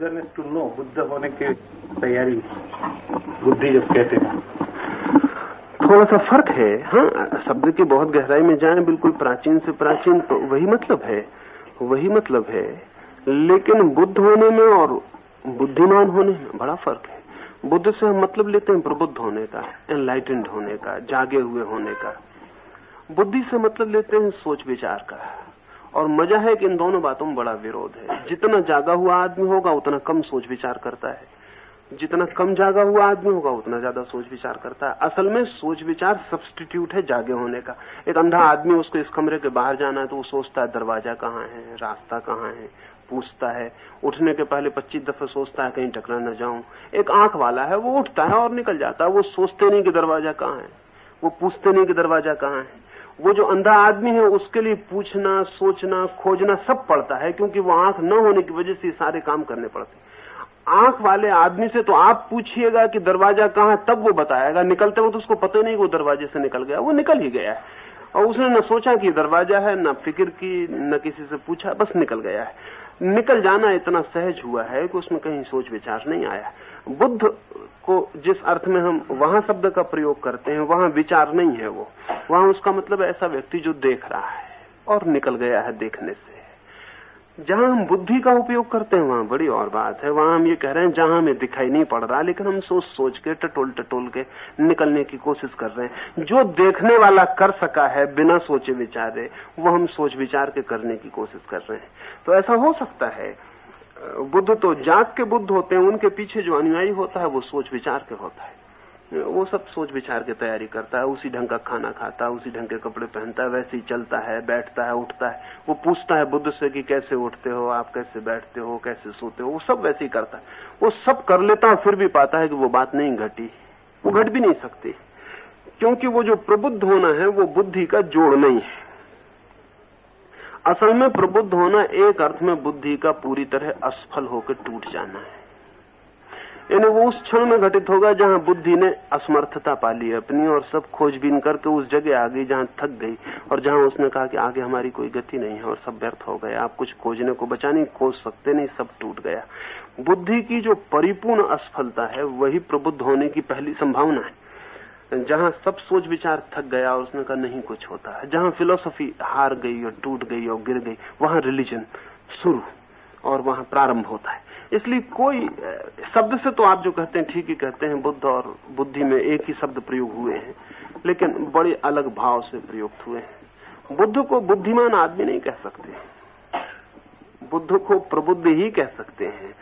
Eagerness to know, Buddha होने की तैयारी बुद्धि जब कहते हैं, थोड़ा सा फर्क है। हाँ, शब्द की बहुत गहराई में जाएं, बिल्कुल प्राचीन से प्राचीन, तो वही मतलब है, वही मतलब है। लेकिन बुद्ध होने में और बुद्धिमान होने में बड़ा फर्क है। बुद्ध से हम मतलब लेते हैं प्रबुद्ध होने का, एनलाइटेंड होने का, जागे हुए होने का। बुद्धि से मतलब लेते हैं सोच विचार का। और मजा है कि इन दोनों बातों में बड़ा विरोध है। जितना जागा हुआ आदमी होगा उतना कम सोच विचार करता है, जितना कम जागा हुआ आदमी होगा उतना ज्यादा सोच विचार करता है। असल में सोच विचार सब्स्टिट्यूट है जागे होने का। एक अंधा आदमी, उसको इस कमरे के बाहर जाना है तो वो सोचता है दरवाजा कहाँ है, रास्ता कहाँ है, पूछता है। उठने के पहले 25 दफे सोचता है कहीं टकरा न जाऊं। एक आंख वाला है, वो उठता है और निकल जाता है, वो सोचते नहीं कि दरवाजा कहाँ है, वो पूछते नहीं कि दरवाजा कहाँ है। वो जो अंधा आदमी है उसके लिए पूछना, सोचना, खोजना सब पड़ता है, क्योंकि वो आंख न होने की वजह से सारे काम करने पड़ते हैं। आंख वाले आदमी से तो आप पूछिएगा कि दरवाजा कहाँ है, तब वो बताएगा। निकलते वक्त उसको पता ही नहीं वो दरवाजे से निकल गया, वो निकल ही गया है। और उसने न सोचा कि दरवाजा है, न फिक्र की, न किसी से पूछा, बस निकल गया है। निकल जाना इतना सहज हुआ है कि उसमें कहीं सोच विचार नहीं आया। बुद्ध को जिस अर्थ में हम वहां शब्द का प्रयोग करते हैं, वहां विचार नहीं है। वो वहां उसका मतलब ऐसा व्यक्ति जो देख रहा है और निकल गया है देखने से। जहां हम बुद्धि का उपयोग करते हैं वहां बड़ी और बात है। वहां हम ये कह रहे हैं जहां हमें दिखाई नहीं पड़ रहा, लेकिन हम सोच सोच के, टटोल टटोल के निकलने की कोशिश कर रहे हैं। जो देखने वाला कर सका है बिना सोचे विचारे, वो हम सोच विचार के करने की कोशिश कर रहे हैं। तो ऐसा हो सकता है। बुद्ध तो जाग के बुद्ध होते हैं, उनके पीछे जो अनुयायी होता है वो सोच विचार के होता है। वो सब सोच विचार की तैयारी करता है, उसी ढंग का खाना खाता है, उसी ढंग के कपड़े पहनता है, वैसे ही चलता है, बैठता है, उठता है। वो पूछता है बुद्ध से कि कैसे उठते हो आप, कैसे बैठते हो, कैसे सोते हो, वो सब वैसे ही करता है। वो सब कर लेता है, फिर भी पाता है कि वो बात नहीं घटी, वो घट भी नहीं सकती, क्योंकि वो जो प्रबुद्ध होना है वो बुद्धि का जोड़ नहीं है। असल में प्रबुद्ध होना एक अर्थ में बुद्धि का पूरी तरह असफल होकर टूट जाना है। यानी वो उस क्षण में घटित होगा जहां बुद्धि ने असमर्थता पा ली अपनी, और सब खोजबीन करके उस जगह आ गई जहां थक गई, और जहां उसने कहा कि आगे हमारी कोई गति नहीं है और सब व्यर्थ हो गया, आप कुछ खोजने को बचा नहीं, खोज सकते नहीं, सब टूट गया। बुद्धि की जो परिपूर्ण असफलता है वही प्रबुद्ध होने की पहली संभावना है। जहां सब सोच विचार थक गया और उसने कहा नहीं कुछ होता है, जहां फिलोसफी हार गई और टूट गई और गिर गई, वहां रिलीजन शुरू और वहां प्रारंभ होता है। इसलिए कोई शब्द से तो आप जो कहते हैं ठीक ही कहते हैं, बुद्ध और बुद्धि में एक ही शब्द प्रयोग हुए हैं, लेकिन बड़े अलग भाव से प्रयुक्त हुए हैं। बुद्ध को बुद्धिमान आदमी नहीं कह सकते, बुद्ध को प्रबुद्ध ही कह सकते हैं।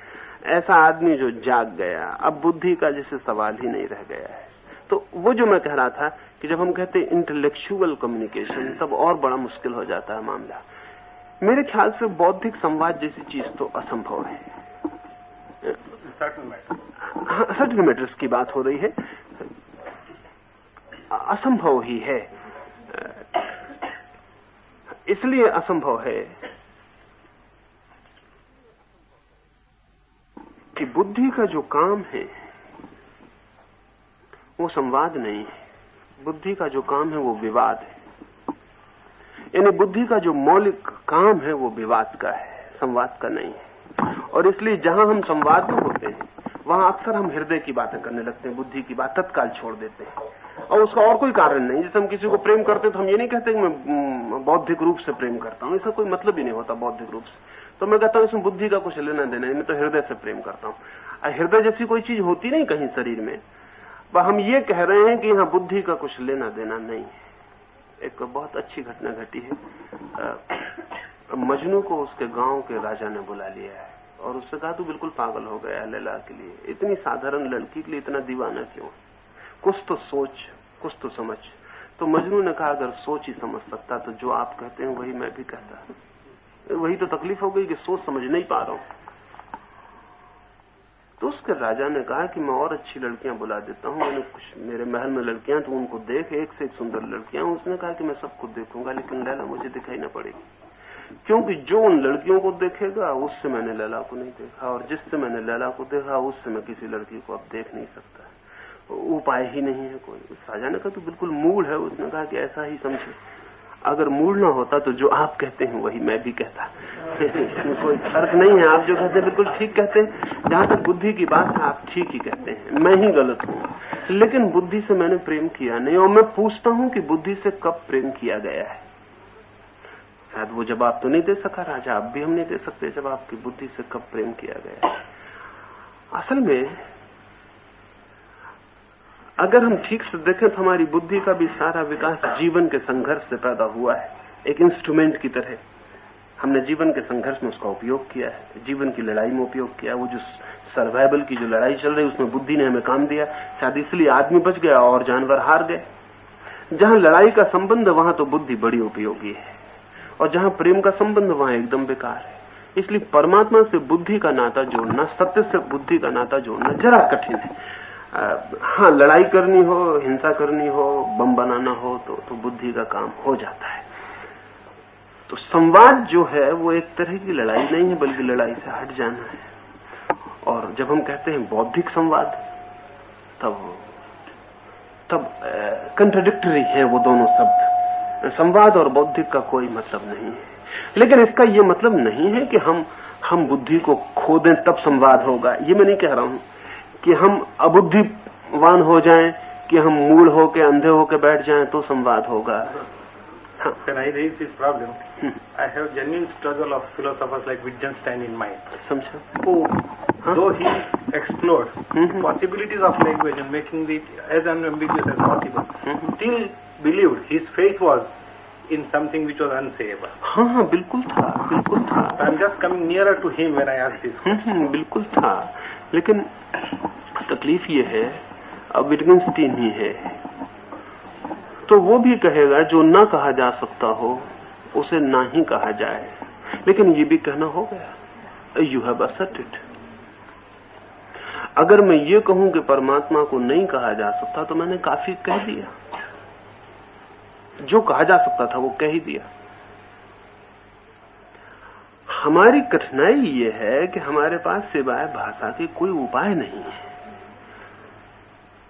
ऐसा आदमी जो जाग गया, अब बुद्धि का जैसे सवाल ही नहीं रह गया है। तो वो जो मैं कह रहा था कि जब हम कहते हैं इंटेलेक्चुअल कम्युनिकेशन, तब और बड़ा मुश्किल हो जाता है मामला। मेरे ख्याल से बौद्धिक संवाद जैसी चीज तो असंभव है। सर्टेन मैटर्स की बात हो रही है, असंभव ही है। इसलिए असंभव है कि बुद्धि का जो काम है वो संवाद नहीं है, बुद्धि का जो काम है वो विवाद है। यानी बुद्धि का जो मौलिक काम है वो विवाद का है, संवाद का नहीं है। और इसलिए जहां हम संवाद में होते हैं वहां अक्सर हम हृदय की बातें करने लगते हैं, बुद्धि की बात तत्काल छोड़ देते हैं, और उसका और कोई कारण नहीं। जैसे हम किसी को प्रेम करते हैं तो हम ये नहीं कहते कि मैं बौद्धिक रूप से प्रेम करता हूं, इसका कोई मतलब ही नहीं होता बौद्धिक रूप से। तो मैं कहता हूं इसमें बुद्धि का कुछ लेना देना नहीं, मैं तो हृदय से प्रेम करता हूं। हृदय जैसी कोई चीज होती नहीं कहीं शरीर में, पर हम ये कह रहे हैं कि यहाँ बुद्धि का कुछ लेना देना नहीं है। एक बहुत अच्छी घटना घटी है। मजनू को उसके गांव के राजा ने बुला लिया है और उससे कहा तू बिल्कुल पागल हो गया लैला के लिए, इतनी साधारण लड़की के लिए इतना दीवाना क्यों, कुछ तो सोच, कुछ तो समझ। तो मजनू ने कहा अगर सोच ही समझ सकता तो जो आप कहते हैं वही मैं भी कहता। वही तो तकलीफ हो गई कि सोच समझ नहीं पा रहा हूं। तो उसके राजा ने कहा कि मैं और अच्छी लड़कियां बुला देता हूं, मैंने कुछ मेरे महल में लड़कियां तो उनको देख, एक से एक सुंदर लड़कियां। उसने कहा कि मैं सबको देखूंगा लेकिन लैला मुझे दिखाई ना पड़ेगी, क्योंकि जो उन लड़कियों को देखेगा उससे मैंने लैला को नहीं देखा, और जिससे मैंने लैला को देखा उससे मैं किसी लड़की को अब देख नहीं सकता, उपाय ही नहीं है कोई। उस राजा ने कहा तो बिल्कुल मूड है। उसने कहा कि ऐसा ही समझे, अगर मूड ना होता तो जो आप कहते हैं वही मैं भी कहता। कोई फर्क नहीं है, आप जो कहते हैं बिल्कुल ठीक कहते हैं। जहां तक बुद्धि की बात है, आप ठीक ही कहते हैं, मैं ही गलत हूं। लेकिन बुद्धि से मैंने प्रेम किया नहीं, और मैं पूछता हूं कि बुद्धि से कब प्रेम किया गया है। शायद वो जवाब तो नहीं दे सका राजा, अब भी हम नहीं दे सकते जवाब कि बुद्धि से कब प्रेम किया गया है। असल में अगर हम ठीक से देखें तो हमारी बुद्धि का भी सारा विकास जीवन के संघर्ष से पैदा हुआ है। एक इंस्ट्रूमेंट की तरह हमने जीवन के संघर्ष में उसका उपयोग किया है, जीवन की लड़ाई में उपयोग किया। वो जो सर्वाइवल की जो लड़ाई चल रही उसमें बुद्धि ने हमें काम दिया। शायद इसलिए आदमी बच गया और जानवर हार गए। जहां लड़ाई का संबंध वहां तो बुद्धि बड़ी उपयोगी है, और जहां प्रेम का संबंध वहां एकदम बेकार है। इसलिए परमात्मा से बुद्धि का नाता जोड़ना, सत्य से बुद्धि का नाता जोड़ना जरा कठिन है। हाँ, लड़ाई करनी हो, हिंसा करनी हो, बम बनाना हो तो बुद्धि का काम हो जाता है। तो संवाद जो है वो एक तरह की लड़ाई नहीं है, बल्कि लड़ाई से हट जाना है। और जब हम कहते हैं बौद्धिक संवाद, तब कंट्राडिक्टरी है वो दोनों शब्द। संवाद और बौद्धिक का कोई मतलब नहीं है। लेकिन इसका ये मतलब नहीं है कि हम बुद्धि को खो दें तब संवाद होगा। ये मैं नहीं कह रहा हूं कि हम अबुद्धिवान हो जाएं, कि हम मूढ़ होके अंधे होके बैठ जाएं तो संवाद होगा। When I raise this problem, I have genuine struggle of philosophers like Wittgenstein in mind. समझा? Who, though he explored possibilities of language and making it as unambiguous as possible, still believed his faith was in something which was unsayable. हाँ, बिल्कुल था, बिल्कुल था। I'm just coming nearer to him when I ask this. बिल्कुल था। लेकिन तकलीफ ये है, अब विटगेंस्टीन ही है, तो वो भी कहेगा जो ना कहा जा सकता हो उसे ना ही कहा जाए। लेकिन ये भी कहना हो गया, यू हैव असर्टेड। अगर मैं ये कहूं कि परमात्मा को नहीं कहा जा सकता तो मैंने काफी कह दिया। जो कहा जा सकता था वो कह ही दिया। हमारी कठिनाई ये है कि हमारे पास सिवाय भाषा के कोई उपाय नहीं है।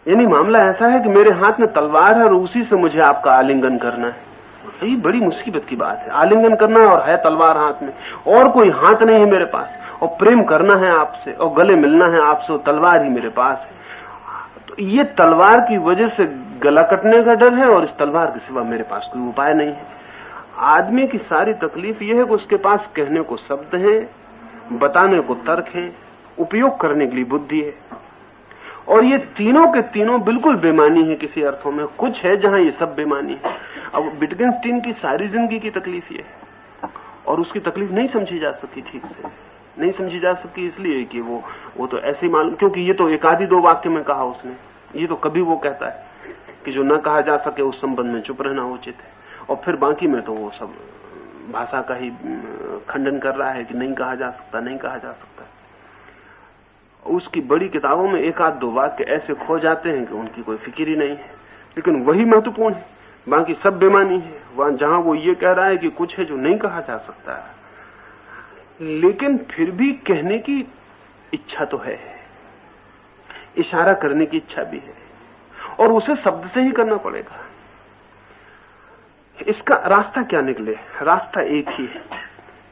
यानी मामला ऐसा है कि मेरे हाथ में तलवार है और उसी से मुझे आपका आलिंगन करना है। ये बड़ी मुसीबत की बात है। आलिंगन करना है और है तलवार हाथ में, और कोई हाथ नहीं है मेरे पास, और प्रेम करना है आपसे और गले मिलना है आपसे, और तलवार ही मेरे पास है। तो ये तलवार की वजह से गला कटने का डर है, और इस तलवार के सिवा मेरे पास कोई उपाय नहीं है। आदमी की सारी तकलीफ यह है कि उसके पास कहने को शब्द है, बताने को तर्क है, उपयोग करने के लिए बुद्धि है, और ये तीनों के तीनों बिल्कुल बेमानी है। किसी अर्थों में कुछ है जहां ये सब बेमानी है। अब विटगेंस्टीन की सारी जिंदगी की तकलीफ ये है, और उसकी तकलीफ नहीं समझी जा सकी ठीक से, नहीं समझी जा सकी इसलिए कि वो तो ऐसे ही मालूम, क्योंकि ये तो एक आधी दो वाक्य में कहा उसने। ये तो कभी वो कहता है कि जो ना कहा जा सके उस संबंध में चुप रहना उचित है, और फिर बाकी में तो वो सब भाषा का ही खंडन कर रहा है कि नहीं कहा जा सकता, नहीं कहा जा सकता। उसकी बड़ी किताबों में एक आध दो वाक्य ऐसे खो जाते हैं कि उनकी कोई फिक्र ही नहीं है, लेकिन वही महत्वपूर्ण है, बाकी सब बेमानी है। वहां जहां वो ये कह रहा है कि कुछ है जो नहीं कहा जा सकता, लेकिन फिर भी कहने की इच्छा तो है, इशारा करने की इच्छा भी है, और उसे शब्द से ही करना पड़ेगा। इसका रास्ता क्या निकले? रास्ता एक ही है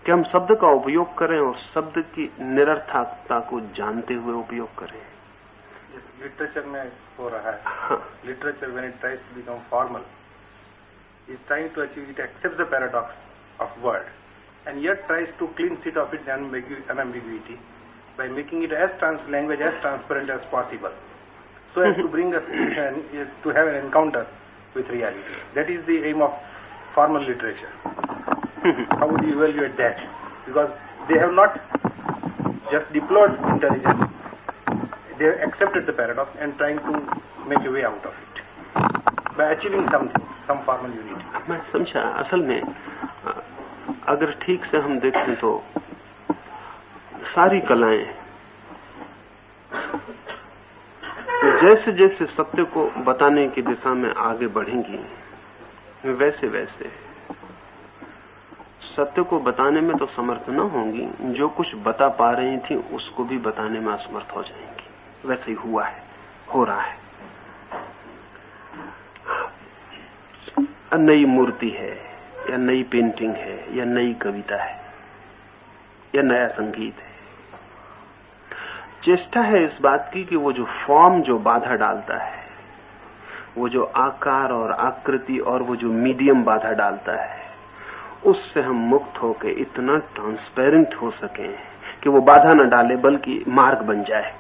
कि हम शब्द का उपयोग करें और शब्द की निरर्थकता को जानते हुए उपयोग करें। लिटरेचर में हो रहा है। Literature when it tries to become formal is trying to achieve, it accepts the paradox of word and yet tries to cleanse it of its unambiguity by making it as language as transparent as possible, so as to bring us to have an encounter with reality. That is the aim of formal literature. How would you evaluate that? Because they have not just deployed intelligence, they have accepted the paradox and trying to make a way out of it by achieving something, some formal unity. मैं समझा। असल में अगर ठीक से हम देखें तो सारी कलाएं जैसे जैसे सत्य को बताने की दिशा में आगे बढ़ेंगी, वैसे वैसे सत्य को बताने में तो समर्थ न होंगी, जो कुछ बता पा रही थी उसको भी बताने में असमर्थ हो जाएंगी। वैसे ही हुआ है, हो रहा है। नई मूर्ति है, या नई पेंटिंग है या नई कविता है या नया संगीत है। चेष्टा है इस बात की कि वो जो फॉर्म जो बाधा डालता है, वो जो आकार और आकृति और वो जो मीडियम बाधा डालता है, उससे हम मुक्त होके इतना ट्रांसपेरेंट हो सकें कि वो बाधा न डाले बल्कि मार्ग बन जाए।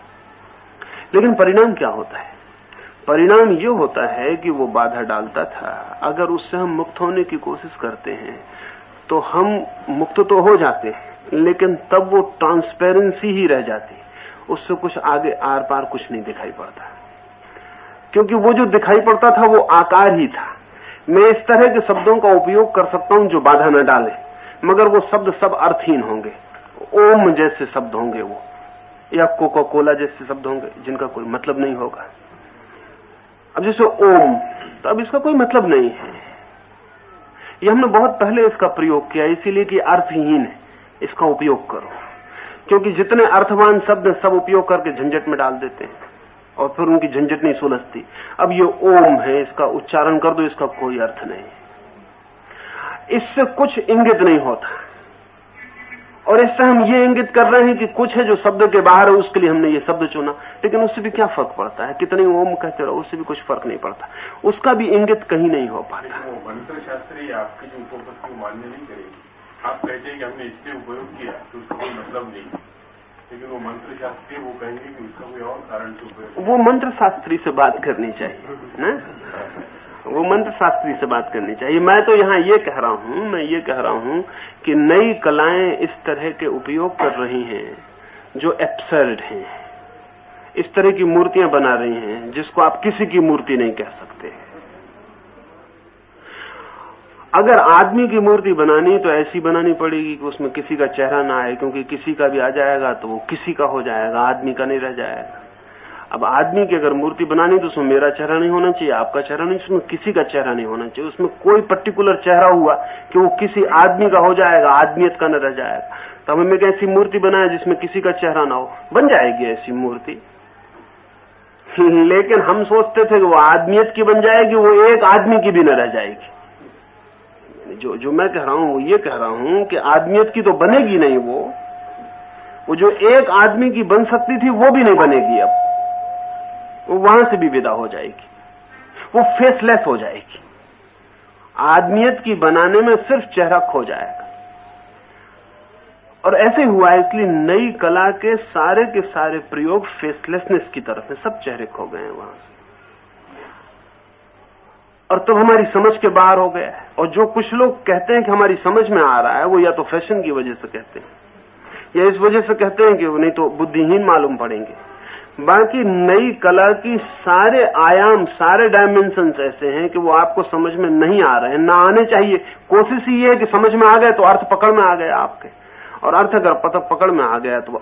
लेकिन परिणाम क्या होता है? परिणाम ये होता है कि वो बाधा डालता था, अगर उससे हम मुक्त होने की कोशिश करते हैं तो हम मुक्त तो हो जाते हैं, लेकिन तब वो ट्रांसपेरेंसी ही रह जाती, उससे कुछ आगे आर पार कुछ नहीं दिखाई पड़ता, क्योंकि वो जो दिखाई पड़ता था वो आकार ही था। मैं इस तरह के शब्दों का उपयोग कर सकता हूं जो बाधा न डाले, मगर वो शब्द सब अर्थहीन होंगे, ओम जैसे शब्द होंगे वो, या कोका कोला जैसे शब्द होंगे जिनका कोई मतलब नहीं होगा। अब जैसे ओम, तो अब इसका कोई मतलब नहीं है। ये हमने बहुत पहले इसका प्रयोग किया, इसीलिए कि अर्थहीन है, इसका उपयोग करो, क्योंकि जितने अर्थवान शब्द सब उपयोग करके झंझट में डाल देते हैं और फिर उनकी झंझट नहीं सुलझती। अब ये ओम है, इसका उच्चारण कर दो, इसका कोई अर्थ नहीं, इससे कुछ इंगित नहीं होता, और इससे हम ये इंगित कर रहे हैं कि कुछ है जो शब्द के बाहर है, उसके लिए हमने ये शब्द चुना, लेकिन उससे भी क्या फर्क पड़ता है? कितने ओम कहते रहो, उससे भी कुछ फर्क नहीं पड़ता, उसका भी इंगित कहीं नहीं हो पाता। मंत्र शास्त्री आपकी जो उपपत्ति मान्य नहीं करेगी। आप कहते हैं कि हमने इसलिए उपयोग किया तो उसका कोई मतलब नहीं, लेकिन वो मंत्र शास्त्री वो कहेंगे कि उसका कोई और कारण से उपयोग। वो मंत्र शास्त्री से बात करनी चाहिए ना, वो मंत्र शास्त्री से बात करनी चाहिए। मैं तो यहाँ ये कह रहा हूँ, मैं ये कह रहा हूँ कि नई कलाएं इस तरह के उपयोग कर रही हैं जो एब्सर्ड हैं, इस तरह की मूर्तियां बना रही हैं जिसको आप किसी की मूर्ति नहीं कह सकते। अगर आदमी की मूर्ति बनानी तो ऐसी बनानी पड़ेगी कि उसमें किसी का चेहरा ना आए, क्योंकि किसी का भी आ जाएगा तो वो किसी का हो जाएगा, आदमी का नहीं रह जाएगा। अब आदमी की अगर मूर्ति बनानी तो उसमें मेरा चेहरा नहीं होना चाहिए, आपका चेहरा नहीं, उसमें किसी का चेहरा नहीं होना चाहिए। उसमें कोई पर्टिकुलर चेहरा हुआ कि वो किसी आदमी का हो जाएगा, आदमियत का न रह जाएगा। तो हमें एक ऐसी मूर्ति बनाए जिसमें किसी का चेहरा ना हो, बन जाएगी ऐसी मूर्ति। लेकिन हम सोचते थे कि वो आदमियत की बन जाएगी, वो एक आदमी की भी न रह जाएगी। जो मैं कह रहा हूं वो ये कह रहा हूं कि आदमियत की तो बनेगी नहीं, वो जो एक आदमी की बन सकती थी वो भी नहीं बनेगी, अब वो वहां से भी विदा हो जाएगी, वो फेसलेस हो जाएगी। आदमियत की बनाने में सिर्फ चेहरा खो जाएगा। और ऐसे हुआ है, इसलिए नई कला के सारे प्रयोग फेसलेसनेस की तरफ है, सब चेहरे खो गए हैं वहां से, और तो हमारी समझ के बाहर हो गया है। और जो कुछ लोग कहते हैं कि हमारी समझ में आ रहा है, वो या तो फैशन की वजह से कहते हैं या इस वजह से कहते हैं कि वो नहीं तो बुद्धिहीन मालूम पड़ेंगे। बाकी नई कला की सारे आयाम, सारे डायमेंशंस ऐसे हैं कि वो आपको समझ में नहीं आ रहे हैं, ना आने चाहिए। कोशिश ही ये है कि समझ में आ गए तो अर्थ पकड़ में आ गया आपके, और अर्थ अगर पकड़ में आ गया तो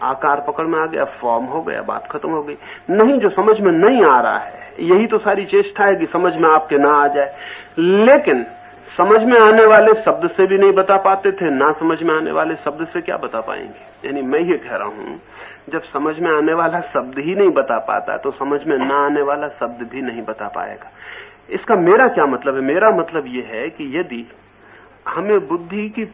आकार पकड़ में आ गया, फॉर्म हो गया, बात खत्म हो गई। नहीं, जो समझ में नहीं आ रहा है, यही तो सारी चेष्टा है कि समझ में आपके ना आ जाए। लेकिन समझ में आने वाले शब्द से भी नहीं बता पाते थे, ना समझ में आने वाले शब्द से क्या बता पाएंगे। यानी मैं ये कह रहा हूं, जब समझ में आने वाला शब्द ही नहीं बता पाता तो समझ में ना आने वाला शब्द भी नहीं बता पाएगा। इसका मेरा क्या मतलब है? मेरा मतलब यह है कि यदि हमें बुद्धि की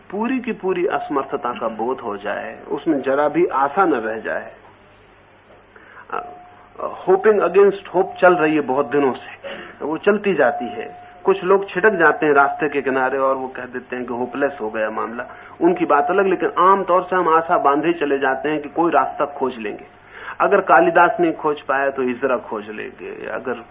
पूरी असमर्थता का बोध हो जाए, उसमें जरा भी आशा न रह जाए, होपिंग अगेंस्ट होप चल रही है बहुत दिनों से, वो चलती जाती है। कुछ लोग छिटक जाते हैं रास्ते के किनारे और वो कह देते हैं कि होपलेस हो गया मामला, उनकी बात अलग। लेकिन आमतौर से हम आशा बांधे चले जाते हैं कि कोई रास्ता खोज लेंगे। अगर कालिदास नहीं खोज पाया तो इजरा खोज लेंगे, अगर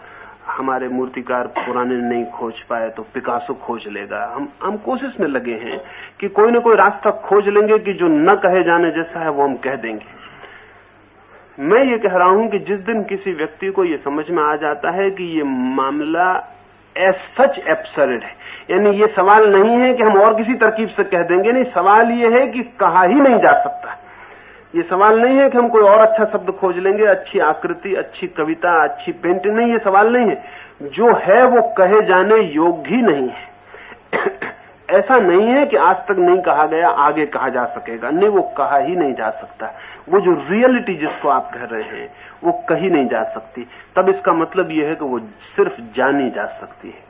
हमारे मूर्तिकार पुराने नहीं खोज पाए तो पिकासो खोज लेगा। हम कोशिश में लगे हैं कि कोई न कोई रास्ता खोज लेंगे कि जो न कहे जाने जैसा है वो हम कह देंगे। मैं ये कह रहा हूं कि जिस दिन किसी व्यक्ति को ये समझ में आ जाता है कि ये मामला एज सच एब्सर्ड है, यानी ये सवाल नहीं है कि हम और किसी तरकीब से कह देंगे, नहीं, सवाल ये है कि कहा ही नहीं जा सकता। ये सवाल नहीं है कि हम कोई और अच्छा शब्द खोज लेंगे, अच्छी आकृति, अच्छी कविता, अच्छी पेंटिंग, नहीं, ये सवाल नहीं है। जो है वो कहे जाने योग्य ही नहीं है। ऐसा नहीं है कि आज तक नहीं कहा गया आगे कहा जा सकेगा, नहीं, वो कहा ही नहीं जा सकता। वो जो रियलिटी जिसको आप कह रहे हैं वो कही नहीं जा सकती। तब इसका मतलब यह है कि वो सिर्फ जानी जा सकती है।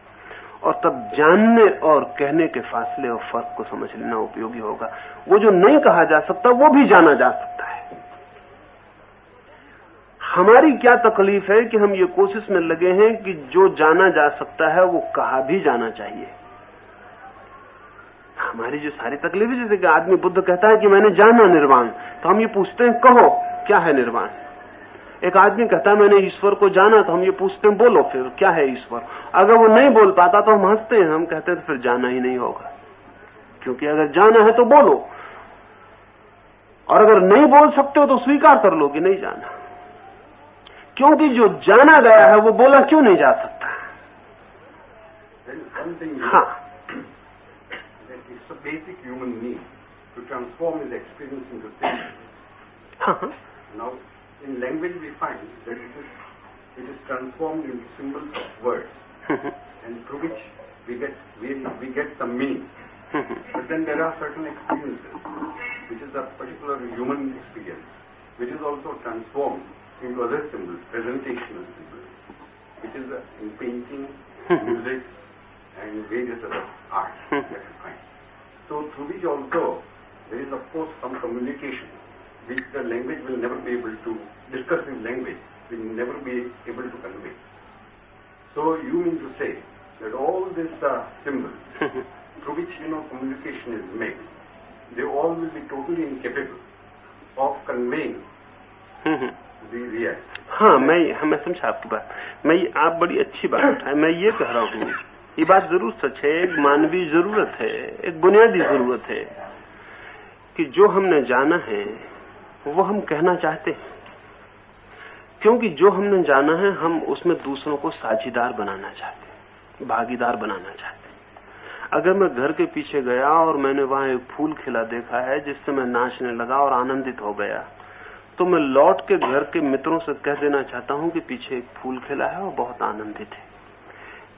और तब जानने और कहने के फासले और फर्क को समझ लेना उपयोगी होगा। वो जो नहीं कहा जा सकता वो भी जाना जा सकता है। हमारी क्या तकलीफ है कि हम ये कोशिश में लगे हैं कि जो जाना जा सकता है वो कहा भी जाना चाहिए। हमारी जो सारी तकलीफ है, जैसे कि आदमी बुद्ध कहता है कि मैंने जाना निर्वाण, तो हम ये पूछते हैं कहो क्या है निर्वाण। एक आदमी कहता है मैंने ईश्वर को जाना, तो हम ये पूछते हैं बोलो फिर क्या है ईश्वर। अगर वो नहीं बोल पाता तो हम हंसते हैं, हम कहते हैं तो फिर जाना ही नहीं होगा, क्योंकि अगर जाना है तो बोलो, और अगर नहीं बोल सकते हो तो स्वीकार कर लो कि नहीं जाना, क्योंकि जो जाना गया है वो बोला क्यों नहीं जा सकता। हाँ, basic human need to transform his experience into things. Now, in language we find that it is transformed into symbols of words, and through which we get some meaning. But then there are certain experiences, which is a particular human experience, which is also transformed into other symbols, presentational symbols, which is in painting, music, and various other arts that you find. So through which also there is of course some communication which the language will never be able to, discursive language will never be able to convey. So you mean to say that all these symbols through which communication is made, they all will be totally incapable of conveying the reality. हाँ, मैं समझा आपकी बात। आप बड़ी अच्छी बात उठाए। मैं ये कह रहा हूँ, ये बात जरूर सच है, एक मानवीय जरूरत है, एक बुनियादी जरूरत है कि जो हमने जाना है वो हम कहना चाहते हैं, क्योंकि जो हमने जाना है हम उसमें दूसरों को साझीदार बनाना चाहते हैं, भागीदार बनाना चाहते हैं। अगर मैं घर के पीछे गया और मैंने वहां एक फूल खिला देखा है जिससे मैं नाचने लगा और आनंदित हो गया, तो मैं लौट के घर के मित्रों से कह देना चाहता हूं कि पीछे एक फूल खिला है और बहुत आनंदित है।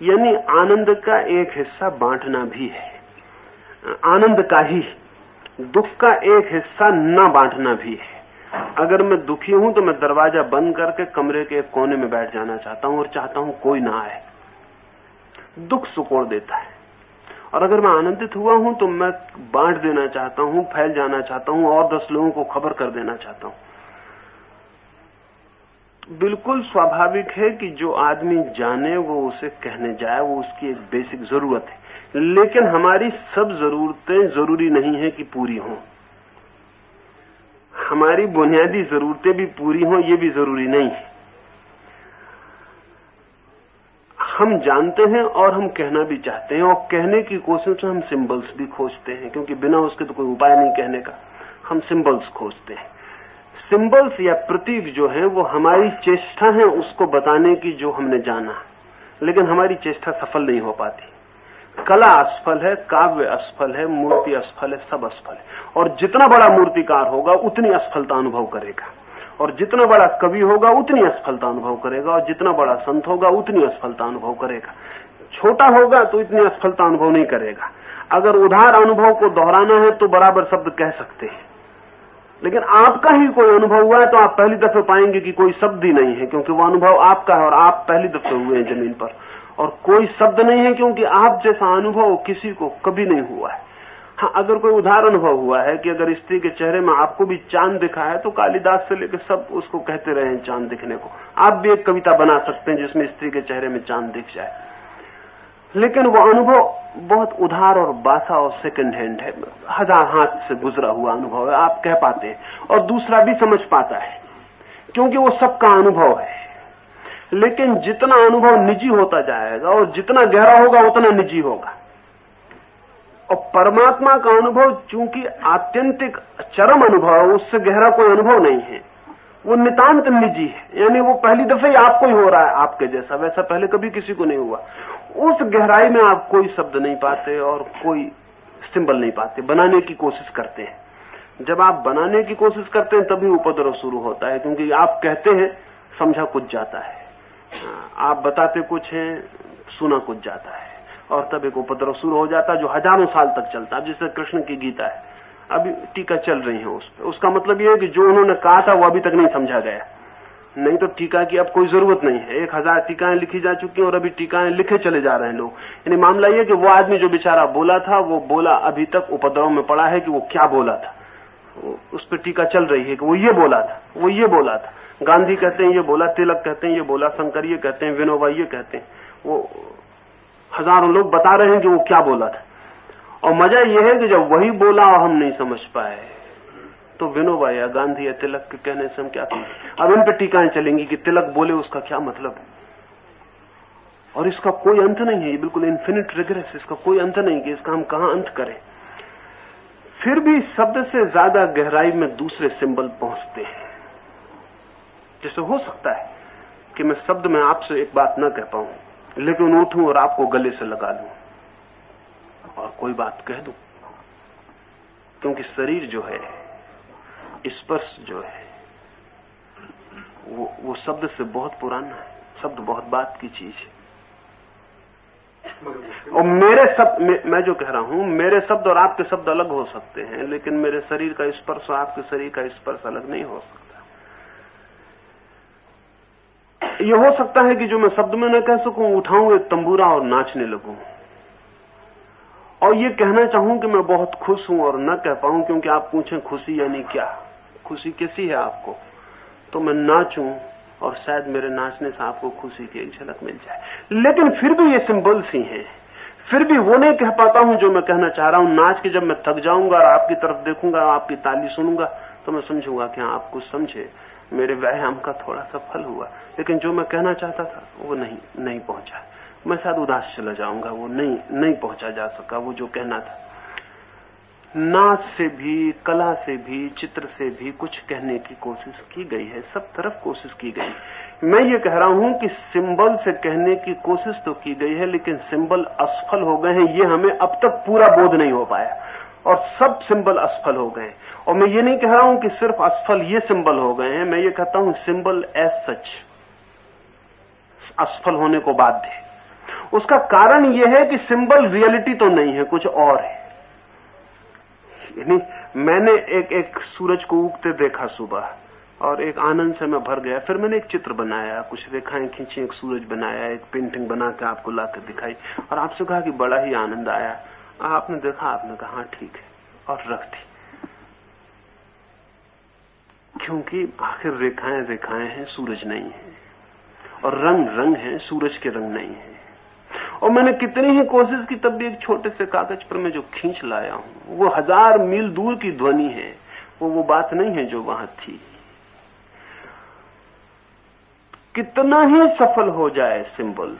यानी आनंद का एक हिस्सा बांटना भी है, आनंद का ही, दुख का एक हिस्सा न बांटना भी है। अगर मैं दुखी हूं तो मैं दरवाजा बंद करके कमरे के एक कोने में बैठ जाना चाहता हूं और चाहता हूं कोई ना आए। दुख सुकोड़ देता है। और अगर मैं आनंदित हुआ हूं तो मैं बांट देना चाहता हूं, फैल जाना चाहता हूं और 10 लोगों को खबर कर देना चाहता हूं। बिल्कुल स्वाभाविक है कि जो आदमी जाने वो उसे कहने जाए, वो उसकी एक बेसिक जरूरत है। लेकिन हमारी सब जरूरतें जरूरी नहीं है कि पूरी हों। हमारी बुनियादी जरूरतें भी पूरी हों ये भी जरूरी नहीं है। हम जानते हैं और हम कहना भी चाहते हैं, और कहने की कोशिश में हम सिंबल्स भी खोजते हैं, क्योंकि बिना उसके तो कोई उपाय नहीं कहने का। हम सिंबल्स खोजते हैं। सिंबल्स या प्रतीक जो है वो हमारी चेष्टा है उसको बताने की जो हमने जाना, लेकिन हमारी चेष्टा सफल नहीं हो पाती। कला असफल है, काव्य असफल है, मूर्ति असफल है, सब असफल है। और जितना बड़ा मूर्तिकार होगा उतनी असफलता अनुभव करेगा, और जितना बड़ा कवि होगा उतनी असफलता अनुभव करेगा, और जितना बड़ा संत होगा उतनी असफलता अनुभव करेगा। छोटा होगा तो इतनी असफलता अनुभव नहीं करेगा। अगर उधार अनुभव को दोहराना है तो बराबर शब्द कह सकते हैं, लेकिन आपका ही कोई अनुभव हुआ है तो आप पहली दफे पाएंगे कि कोई शब्द ही नहीं है, क्योंकि वो अनुभव आपका है और आप पहली दफे हुए हैं जमीन पर। और कोई शब्द नहीं है क्योंकि आप जैसा अनुभव किसी को कभी नहीं हुआ है। हाँ, अगर कोई उदाहरण अनुभव हुआ है कि अगर स्त्री के चेहरे में आपको भी चांद दिखा है तो कालिदास से लेकर सब उसको कहते रहे हैं चांद दिखने को। आप भी एक कविता बना सकते हैं जिसमें स्त्री के चेहरे में चांद दिख जाए, लेकिन वो अनुभव बहुत उधार और बासा और सेकंड हैंड है, हजार हाथ से गुजरा हुआ अनुभव है। आप कह पाते हैं और दूसरा भी समझ पाता है, क्योंकि वो सबका अनुभव है। लेकिन जितना अनुभव निजी होता जाएगा और जितना गहरा होगा उतना निजी होगा। और परमात्मा का अनुभव चूंकि आत्यंतिक चरम अनुभव है, उससे गहरा कोई अनुभव नहीं है। वो नितांत निजी है, यानी वो पहली दफे ही आपको ही हो रहा है, आपके जैसा। वैसा पहले कभी किसी को नहीं हुआ। उस गहराई में आप कोई शब्द नहीं पाते और कोई सिंबल नहीं पाते। बनाने की कोशिश करते हैं। जब आप बनाने की कोशिश करते हैं तभी उपद्रव शुरू होता है, क्योंकि आप कहते हैं समझा कुछ जाता है, आप बताते कुछ हैं सुना कुछ जाता है, और तब एक उपद्रव शुरू हो जाता है जो हजारों साल तक चलता है। जैसे कृष्ण की गीता है, अभी टीका चल रही है उस पर। उसका मतलब यह है कि जो उन्होंने कहा था वो अभी तक नहीं समझा गया। नहीं तो टीका की अब कोई जरूरत नहीं है। 1000 टीकाएं लिखी जा चुकी हैं और अभी टीकाएं लिखे चले जा रहे हैं लोग। यानी मामला यह कि वो आदमी जो बेचारा बोला था, वो बोला अभी तक उपद्रव में पड़ा है कि वो क्या बोला था। उस पर टीका चल रही है कि वो ये बोला था, वो ये बोला था। गांधी कहते हैं ये बोला, तिलक कहते हैं ये बोला, शंकर ये कहते हैं, विनोबा ये कहते हैं। वो हजारों लोग बता रहे हैं कि वो क्या बोला था। और मजा यह है कि जब वही बोला और हम नहीं समझ पाए तो विनोबा या गांधी या तिलक के कहने से हम क्या करें। अब इन पर टीकाएं चलेंगी कि तिलक बोले उसका क्या मतलब है, और इसका कोई अंत नहीं है। ये बिल्कुल इन्फिनिट रिग्रेस, इसका कोई अंत नहीं कि इसका हम कहां अंत करें। फिर भी शब्द से ज्यादा गहराई में दूसरे सिंबल पहुंचते हैं। जैसे हो सकता है कि मैं शब्द में आपसे एक बात न कह पाऊं, लेकिन उठूं और आपको गले से लगा लूं और कोई बात कह दूं, क्योंकि शरीर जो है, स्पर्श जो है, वो शब्द से बहुत पुराना है। शब्द बहुत बात की चीज है। और मेरे शब्द, मैं जो कह रहा हूं, मेरे शब्द और आपके शब्द अलग हो सकते हैं, लेकिन मेरे शरीर का स्पर्श और आपके शरीर का स्पर्श अलग नहीं हो सकता। यह हो सकता है कि जो मैं शब्द में न कह सकूं, उठाऊं एक तंबूरा और नाचने लगूं, और ये कहना चाहूं कि मैं बहुत खुश हूं और न कह पाऊं, क्योंकि आप पूछें खुशी यानी क्या, खुशी कैसी है आपको, तो मैं नाचूं और शायद मेरे नाचने से आपको खुशी की एक झलक मिल जाए। लेकिन फिर भी ये सिंबल्स ही हैं। फिर भी वो नहीं कह पाता हूं जो मैं कहना चाह रहा हूं। नाच के जब मैं थक जाऊंगा और आपकी तरफ देखूंगा, आपकी ताली सुनूंगा, तो मैं समझूंगा कि हाँ, आप कुछ समझे, मेरे व्यायाम का थोड़ा सा फल हुआ। लेकिन जो मैं कहना चाहता था वो नहीं पहुंचा। मैं शायद उदास चला जाऊंगा, वो नहीं पहुंचा जा सका वो जो कहना था। नाच से भी, कला से भी, चित्र से भी कुछ कहने की कोशिश की गई है, सब तरफ कोशिश की गई। मैं ये कह रहा हूं कि सिंबल से कहने की कोशिश तो की गई है, लेकिन सिंबल असफल हो गए हैं। ये हमें अब तक पूरा बोध नहीं हो पाया, और सब सिंबल असफल हो गए। और मैं ये नहीं कह रहा हूं कि सिर्फ असफल ये सिंबल हो गए हैं, मैं ये कहता हूं सिंबल एज सच असफल होने को बाध्य है। उसका कारण यह है कि सिंबल रियलिटी तो नहीं है, कुछ और है। यानी मैंने एक सूरज को उगते देखा सुबह, और एक आनंद से मैं भर गया। फिर मैंने एक चित्र बनाया, कुछ रेखाएं खींची, एक सूरज बनाया, एक पेंटिंग बना के आपको लाकर दिखाई, और आपसे कहा कि बड़ा ही आनंद आया। आपने देखा, आपने कहा हाँ ठीक है, और रख दी। क्योंकि आखिर रेखाएं रेखाएं हैं, सूरज नहीं है, और रंग रंग है, सूरज के रंग नहीं है। और मैंने कितनी ही कोशिश की, तब भी एक छोटे से कागज पर मैं जो खींच लाया हूं, वो 1000 मील दूर की ध्वनि है, वो बात नहीं है जो वहां थी। कितना ही सफल हो जाए सिंबल,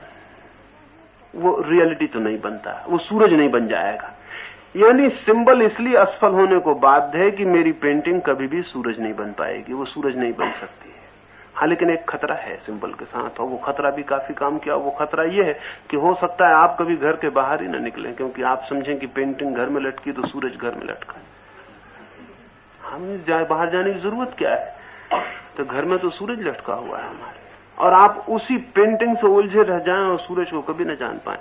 वो रियलिटी तो नहीं बनता, वो सूरज नहीं बन जाएगा। यानी सिंबल इसलिए असफल होने को बाध्य है कि मेरी पेंटिंग कभी भी सूरज नहीं बन पाएगी, वो सूरज नहीं बन सकती है। हाँ, लेकिन एक खतरा है सिंबल के साथ, और वो खतरा भी काफी काम किया। वो खतरा ये है कि हो सकता है आप कभी घर के बाहर ही ना निकले, क्योंकि आप समझें कि पेंटिंग घर में लटकी तो सूरज घर में लटका। हमें बाहर जाने की जरूरत क्या है, तो घर में तो सूरज लटका हुआ है हमारे, और आप उसी पेंटिंग से उलझे रह जाएं और सूरज को कभी न जान पाए।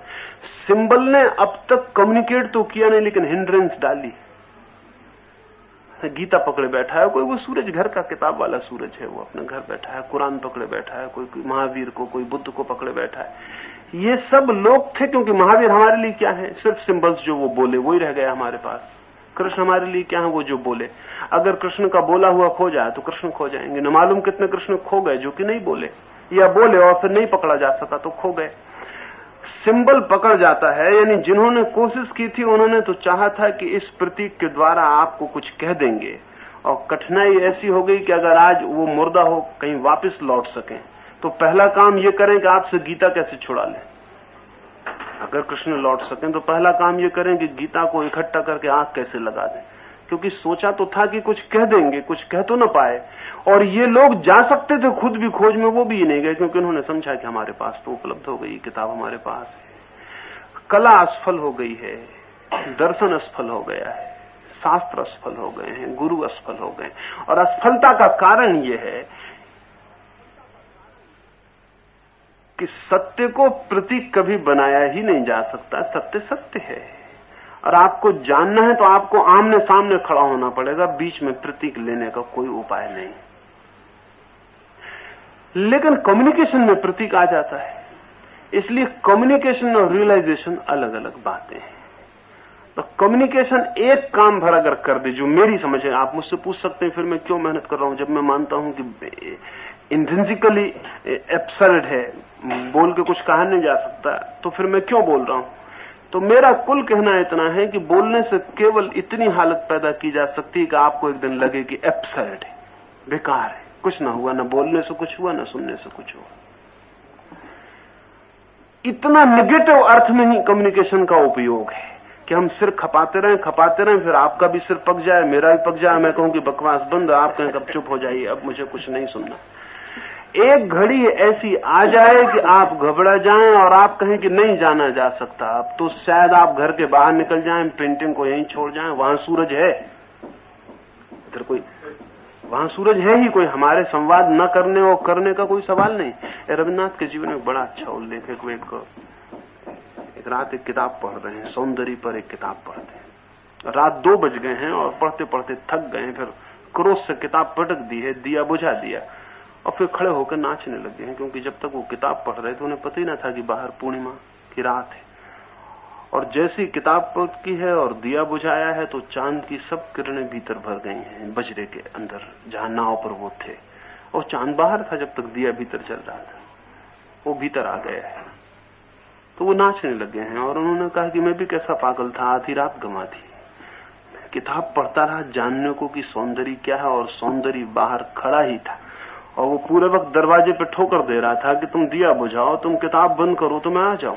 सिंबल ने अब तक कम्युनिकेट तो किया नहीं, लेकिन हिंड्रेंस डाली। गीता पकड़े बैठा है कोई, वो सूरज घर का किताब वाला सूरज है, वो अपने घर बैठा है। कुरान पकड़े बैठा है कोई, महावीर को, कोई बुद्ध को पकड़े बैठा है। ये सब लोग थे, क्योंकि महावीर हमारे लिए क्या है, सिर्फ सिंबल्स जो वो बोले वही रह गया हमारे पास। कृष्ण हमारे लिए क्या है, वो जो बोले। अगर कृष्ण का बोला हुआ खो जाए तो कृष्ण खो जाएंगे। न मालूम कितने कृष्ण खो गए जो कि नहीं बोले, या बोले और फिर नहीं पकड़ा जा सका तो खो गए। सिंबल पकड़ जाता है। यानी जिन्होंने कोशिश की थी, उन्होंने तो चाहा था कि इस प्रतीक के द्वारा आपको कुछ कह देंगे, और कठिनाई ऐसी हो गई कि अगर आज वो मुर्दा हो कहीं वापस लौट सकें, तो पहला काम ये करें कि आपसे गीता कैसे छुड़ा लें। अगर कृष्ण लौट सकें तो पहला काम ये करें कि गीता को इकट्ठा करके आंख कैसे लगा दें, क्योंकि सोचा तो था कि कुछ कह देंगे, कुछ कह तो न पाए। और ये लोग जा सकते थे खुद भी खोज में, वो भी नहीं गए, क्योंकि उन्होंने समझा कि हमारे पास तो उपलब्ध हो गई, किताब हमारे पास है। कला असफल हो गई है, दर्शन असफल हो गया है, शास्त्र असफल हो गए हैं, गुरु असफल हो गए। और असफलता का कारण यह है कि सत्य को प्रतीक कभी बनाया ही नहीं जा सकता। सत्य सत्य है, और आपको जानना है तो आपको आमने सामने खड़ा होना पड़ेगा, बीच में प्रतीक लेने का कोई उपाय नहीं। लेकिन कम्युनिकेशन में प्रतीक आ जाता है। इसलिए कम्युनिकेशन और रियलाइजेशन अलग अलग बातें हैं। तो कम्युनिकेशन एक काम भर अगर कर दे, जो मेरी समझ है, आप मुझसे पूछ सकते हैं फिर मैं क्यों मेहनत कर रहा हूं, जब मैं मानता हूं कि इंट्रिंसिकली एब्सर्ड है, बोल के कुछ कहा नहीं जा सकता, तो फिर मैं क्यों बोल रहा हूं। तो मेरा कुल कहना इतना है कि बोलने से केवल इतनी हालत पैदा की जा सकती है कि आपको एक दिन लगे कि एब्सर्ड है, बेकार है, कुछ ना हुआ, न बोलने से कुछ हुआ, न सुनने से कुछ हुआ। इतना नेगेटिव अर्थ में ही कम्युनिकेशन का उपयोग है कि हम सिर खपाते रहें, फिर आपका भी सिर पक जाए, मेरा भी पक जाए, मैं कहूं कि बकवास बंद, आप कहें कब चुप हो जाइए, अब मुझे कुछ नहीं सुनना। एक घड़ी ऐसी आ जाए कि आप घबरा जाएं और आप कहें कि नहीं जाना जा सकता, अब तो शायद आप घर के बाहर निकल जाएं, पेंटिंग को यहीं छोड़ जाएं, वहां सूरज है, इधर कोई, वहां सूरज है ही, कोई हमारे संवाद न करने और करने का कोई सवाल नहीं। रविन्द्रनाथ के जीवन में बड़ा अच्छा उल्लेख है। एक रात एक किताब पढ़ रहे हैं, सौंदर्य पर एक किताब पढ़ते हैं, रात 2 बज गए हैं और पढ़ते पढ़ते थक गए हैं, फिर क्रोध से किताब पटक दी है, दिया बुझा दिया और फिर खड़े होकर नाचने लगे हैं, क्योंकि जब तक वो किताब पढ़ रहे थे उन्हें पता ही ना था कि बाहर पूर्णिमा की रात है। और जैसी किताब पटकी है और दिया बुझाया है तो चांद की सब किरणें भीतर भर गई हैं बजरे के अंदर, जहां नाव पर वो थे, और चांद बाहर था जब तक दिया भीतर चल रहा था, वो भीतर आ गया है। तो वो नाचने लगे हैं और उन्होंने कहा कि मैं भी कैसा पागल था, आधी रात गंवा दी, किताब पढ़ता रहा जानने को कि सौंदर्य क्या है, और सौंदर्य बाहर खड़ा ही था और वो पूरे वक्त दरवाजे पे ठोकर दे रहा था कि तुम दिया बुझाओ, तुम किताब बंद करो तो मैं आ जाऊं।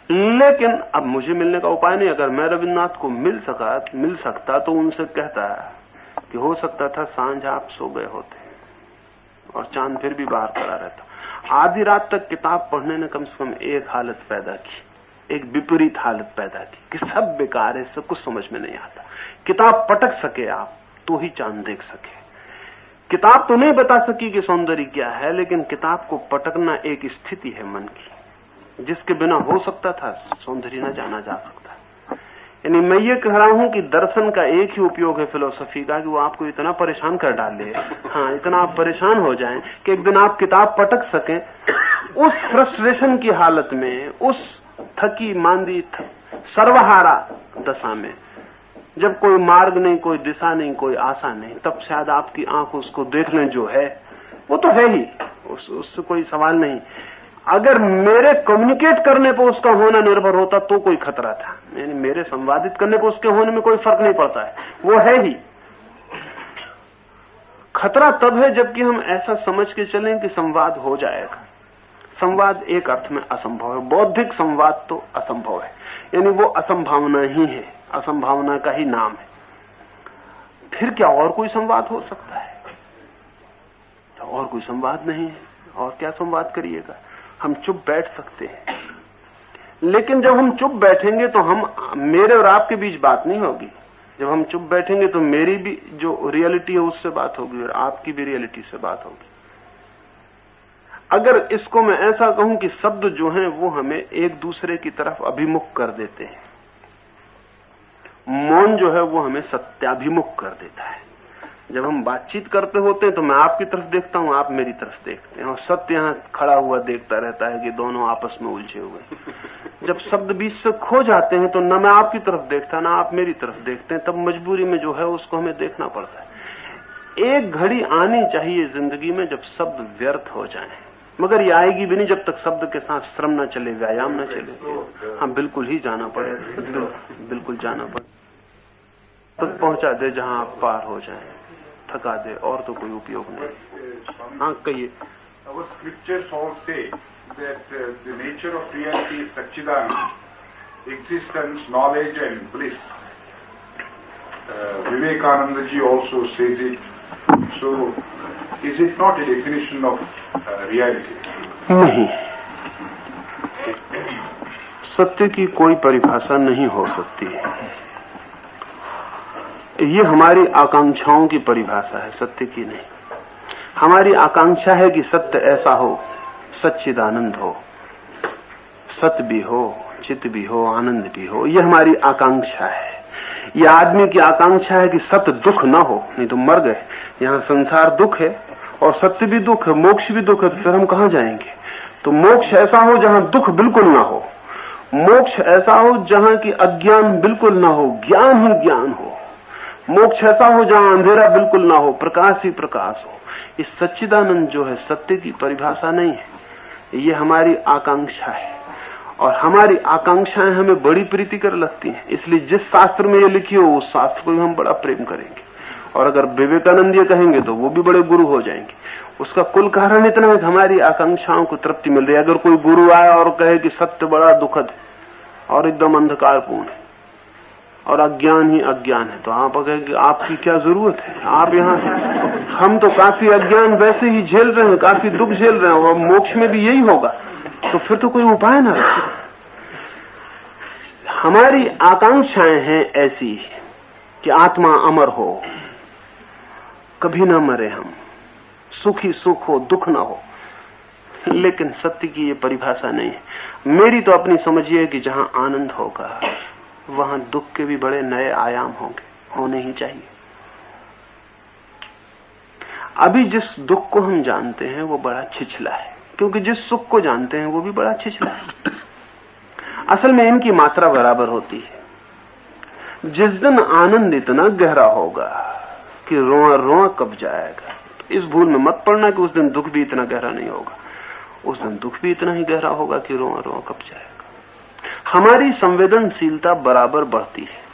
लेकिन अब मुझे मिलने का उपाय नहीं। अगर मैं रविन्द्रनाथ को मिल सकता तो उनसे कहता कि हो सकता था सांझ आप सो गए होते और चांद फिर भी बाहर खड़ा रहता। आधी रात तक किताब पढ़ने ने कम से कम एक हालत पैदा की, एक विपरीत हालत पैदा की कि सब बेकार है, सब कुछ समझ में नहीं आता। किताब पटक सके आप तो ही चांद देख सके। किताब तो नहीं बता सकी कि सौंदर्य क्या है, लेकिन किताब को पटकना एक स्थिति है मन की, जिसके बिना हो सकता था सौंदर्य न जाना जा सकता। यानी मैं ये कह रहा हूं कि दर्शन का एक ही उपयोग है फिलोसफी का, कि वो आपको इतना परेशान कर डाले, हाँ, इतना आप परेशान हो जाएं कि एक दिन आप किताब पटक सकें। उस फ्रस्ट्रेशन की हालत में, उस थकी मांदी सर्वहारा दशा में, जब कोई मार्ग नहीं, कोई दिशा नहीं, कोई आशा नहीं, तब शायद आपकी आंख उसको देख लें जो है, वो तो है ही, उससे कोई सवाल नहीं। अगर मेरे कम्युनिकेट करने पर उसका होना निर्भर होता तो कोई खतरा था, यानी मेरे संवादित करने पर उसके होने में कोई फर्क नहीं पड़ता है, वो है ही। खतरा तब है जबकि हम ऐसा समझ के चलें कि संवाद हो जाएगा। संवाद एक अर्थ में असंभव है, बौद्धिक संवाद तो असंभव है, यानी वो असंभावना ही है, असंभावना का ही नाम है। फिर क्या और कोई संवाद हो सकता है? और कोई संवाद नहीं है, और क्या संवाद करिएगा? हम चुप बैठ सकते हैं, लेकिन जब हम चुप बैठेंगे तो मेरे और आपके बीच बात नहीं होगी। जब हम चुप बैठेंगे तो मेरी भी जो रियलिटी है उससे बात होगी और आपकी भी रियलिटी से बात होगी। अगर इसको मैं ऐसा कहूं कि शब्द जो हैं वो हमें एक दूसरे की तरफ अभिमुख कर देते हैं, मौन जो है वो हमें सत्याभिमुख कर देता है। जब हम बातचीत करते होते हैं तो मैं आपकी तरफ देखता हूं, आप मेरी तरफ देखते हैं, और सत्य यहां खड़ा हुआ देखता रहता है कि दोनों आपस में उलझे हुए। जब शब्द बीच से खो जाते हैं तो न मैं आपकी तरफ देखता, ना आप मेरी तरफ देखते हैं, तब मजबूरी में जो है उसको हमें देखना पड़ता है। एक घड़ी आनी चाहिए जिंदगी में जब शब्द व्यर्थ हो जाए, मगर ये आएगी भी नहीं जब तक शब्द के साथ श्रम न चले, व्यायाम न चले। हाँ, बिल्कुल ही जाना पड़े, बिल्कुल जाना पड़े, तक पहुंचा दे जहां आप पार हो जाए, थका दे, और तो कोई उपयोग नहीं। हाँ, कहिए। Our scriptures all say that the nature of reality is Satchidananda, existence, knowledge and bliss. Vivekananda ji also says it. So, is it not a definition of reality? नहीं, सत्य की कोई परिभाषा नहीं हो सकती है। ये हमारी आकांक्षाओं की परिभाषा है, सत्य की नहीं। हमारी आकांक्षा है कि सत्य ऐसा हो, सच्चिदानंद हो, सत्य भी हो, चित्त भी हो, आनंद भी हो, ये हमारी आकांक्षा है। यह आदमी की आकांक्षा है कि सत्य दुख ना हो, नहीं तो मर गए। यहाँ संसार दुख है और सत्य भी दुख है, मोक्ष भी दुख है, तो फिर हम कहां जाएंगे? तो मोक्ष ऐसा हो जहां दुख बिल्कुल ना हो, मोक्ष ऐसा हो जहां की अज्ञान बिल्कुल ना हो, ज्ञान ही ज्ञान हो। मोक्ष ऐसा हो जहां अंधेरा बिल्कुल ना हो, प्रकाश ही प्रकाश हो। इस सच्चिदानंद जो है सत्य की परिभाषा नहीं है, ये हमारी आकांक्षा है। और हमारी आकांक्षाएं हमें बड़ी प्रीतिकर लगती हैं, इसलिए जिस शास्त्र में ये लिखी हो उस शास्त्र को हम बड़ा प्रेम करेंगे। और अगर विवेकानंद ये कहेंगे तो वो भी बड़े गुरु हो जाएंगे। उसका कुल कारण इतना है कि हमारी आकांक्षाओं को तृप्ति मिल रही है। अगर कोई गुरु आए और कहे कि सत्य बड़ा दुखद है और एकदम अंधकारपूर्ण है और अज्ञान ही अज्ञान है, तो आप कहें कि आपकी क्या जरूरत है, आप यहाँ, हम तो काफी अज्ञान वैसे ही झेल रहे हैं, काफी दुख झेल रहे हैं, और मोक्ष में भी यही होगा, तो फिर तो कोई उपाय ना रहे। हमारी आकांक्षाएं हैं ऐसी कि आत्मा अमर हो, कभी ना मरे हम, सुख ही सुख हो, दुख ना हो। लेकिन सत्य की ये परिभाषा नहीं है। मेरी तो अपनी समझिए कि जहां आनंद होगा वहां दुख के भी बड़े नए आयाम होंगे, होने ही चाहिए। अभी जिस दुख को हम जानते हैं वो बड़ा छिछला है, क्योंकि जिस सुख को जानते हैं वो भी बड़ा छिछला है। असल में इनकी मात्रा बराबर होती है। जिस दिन आनंद इतना गहरा होगा कि रोआ रोआ कब जाएगा, तो इस भूल में मत पड़ना कि उस दिन दुख भी इतना गहरा नहीं होगा। उस दिन दुख भी इतना ही गहरा होगा कि रोआ रोआ कब जाएगा। हमारी संवेदनशीलता बराबर बढ़ती है।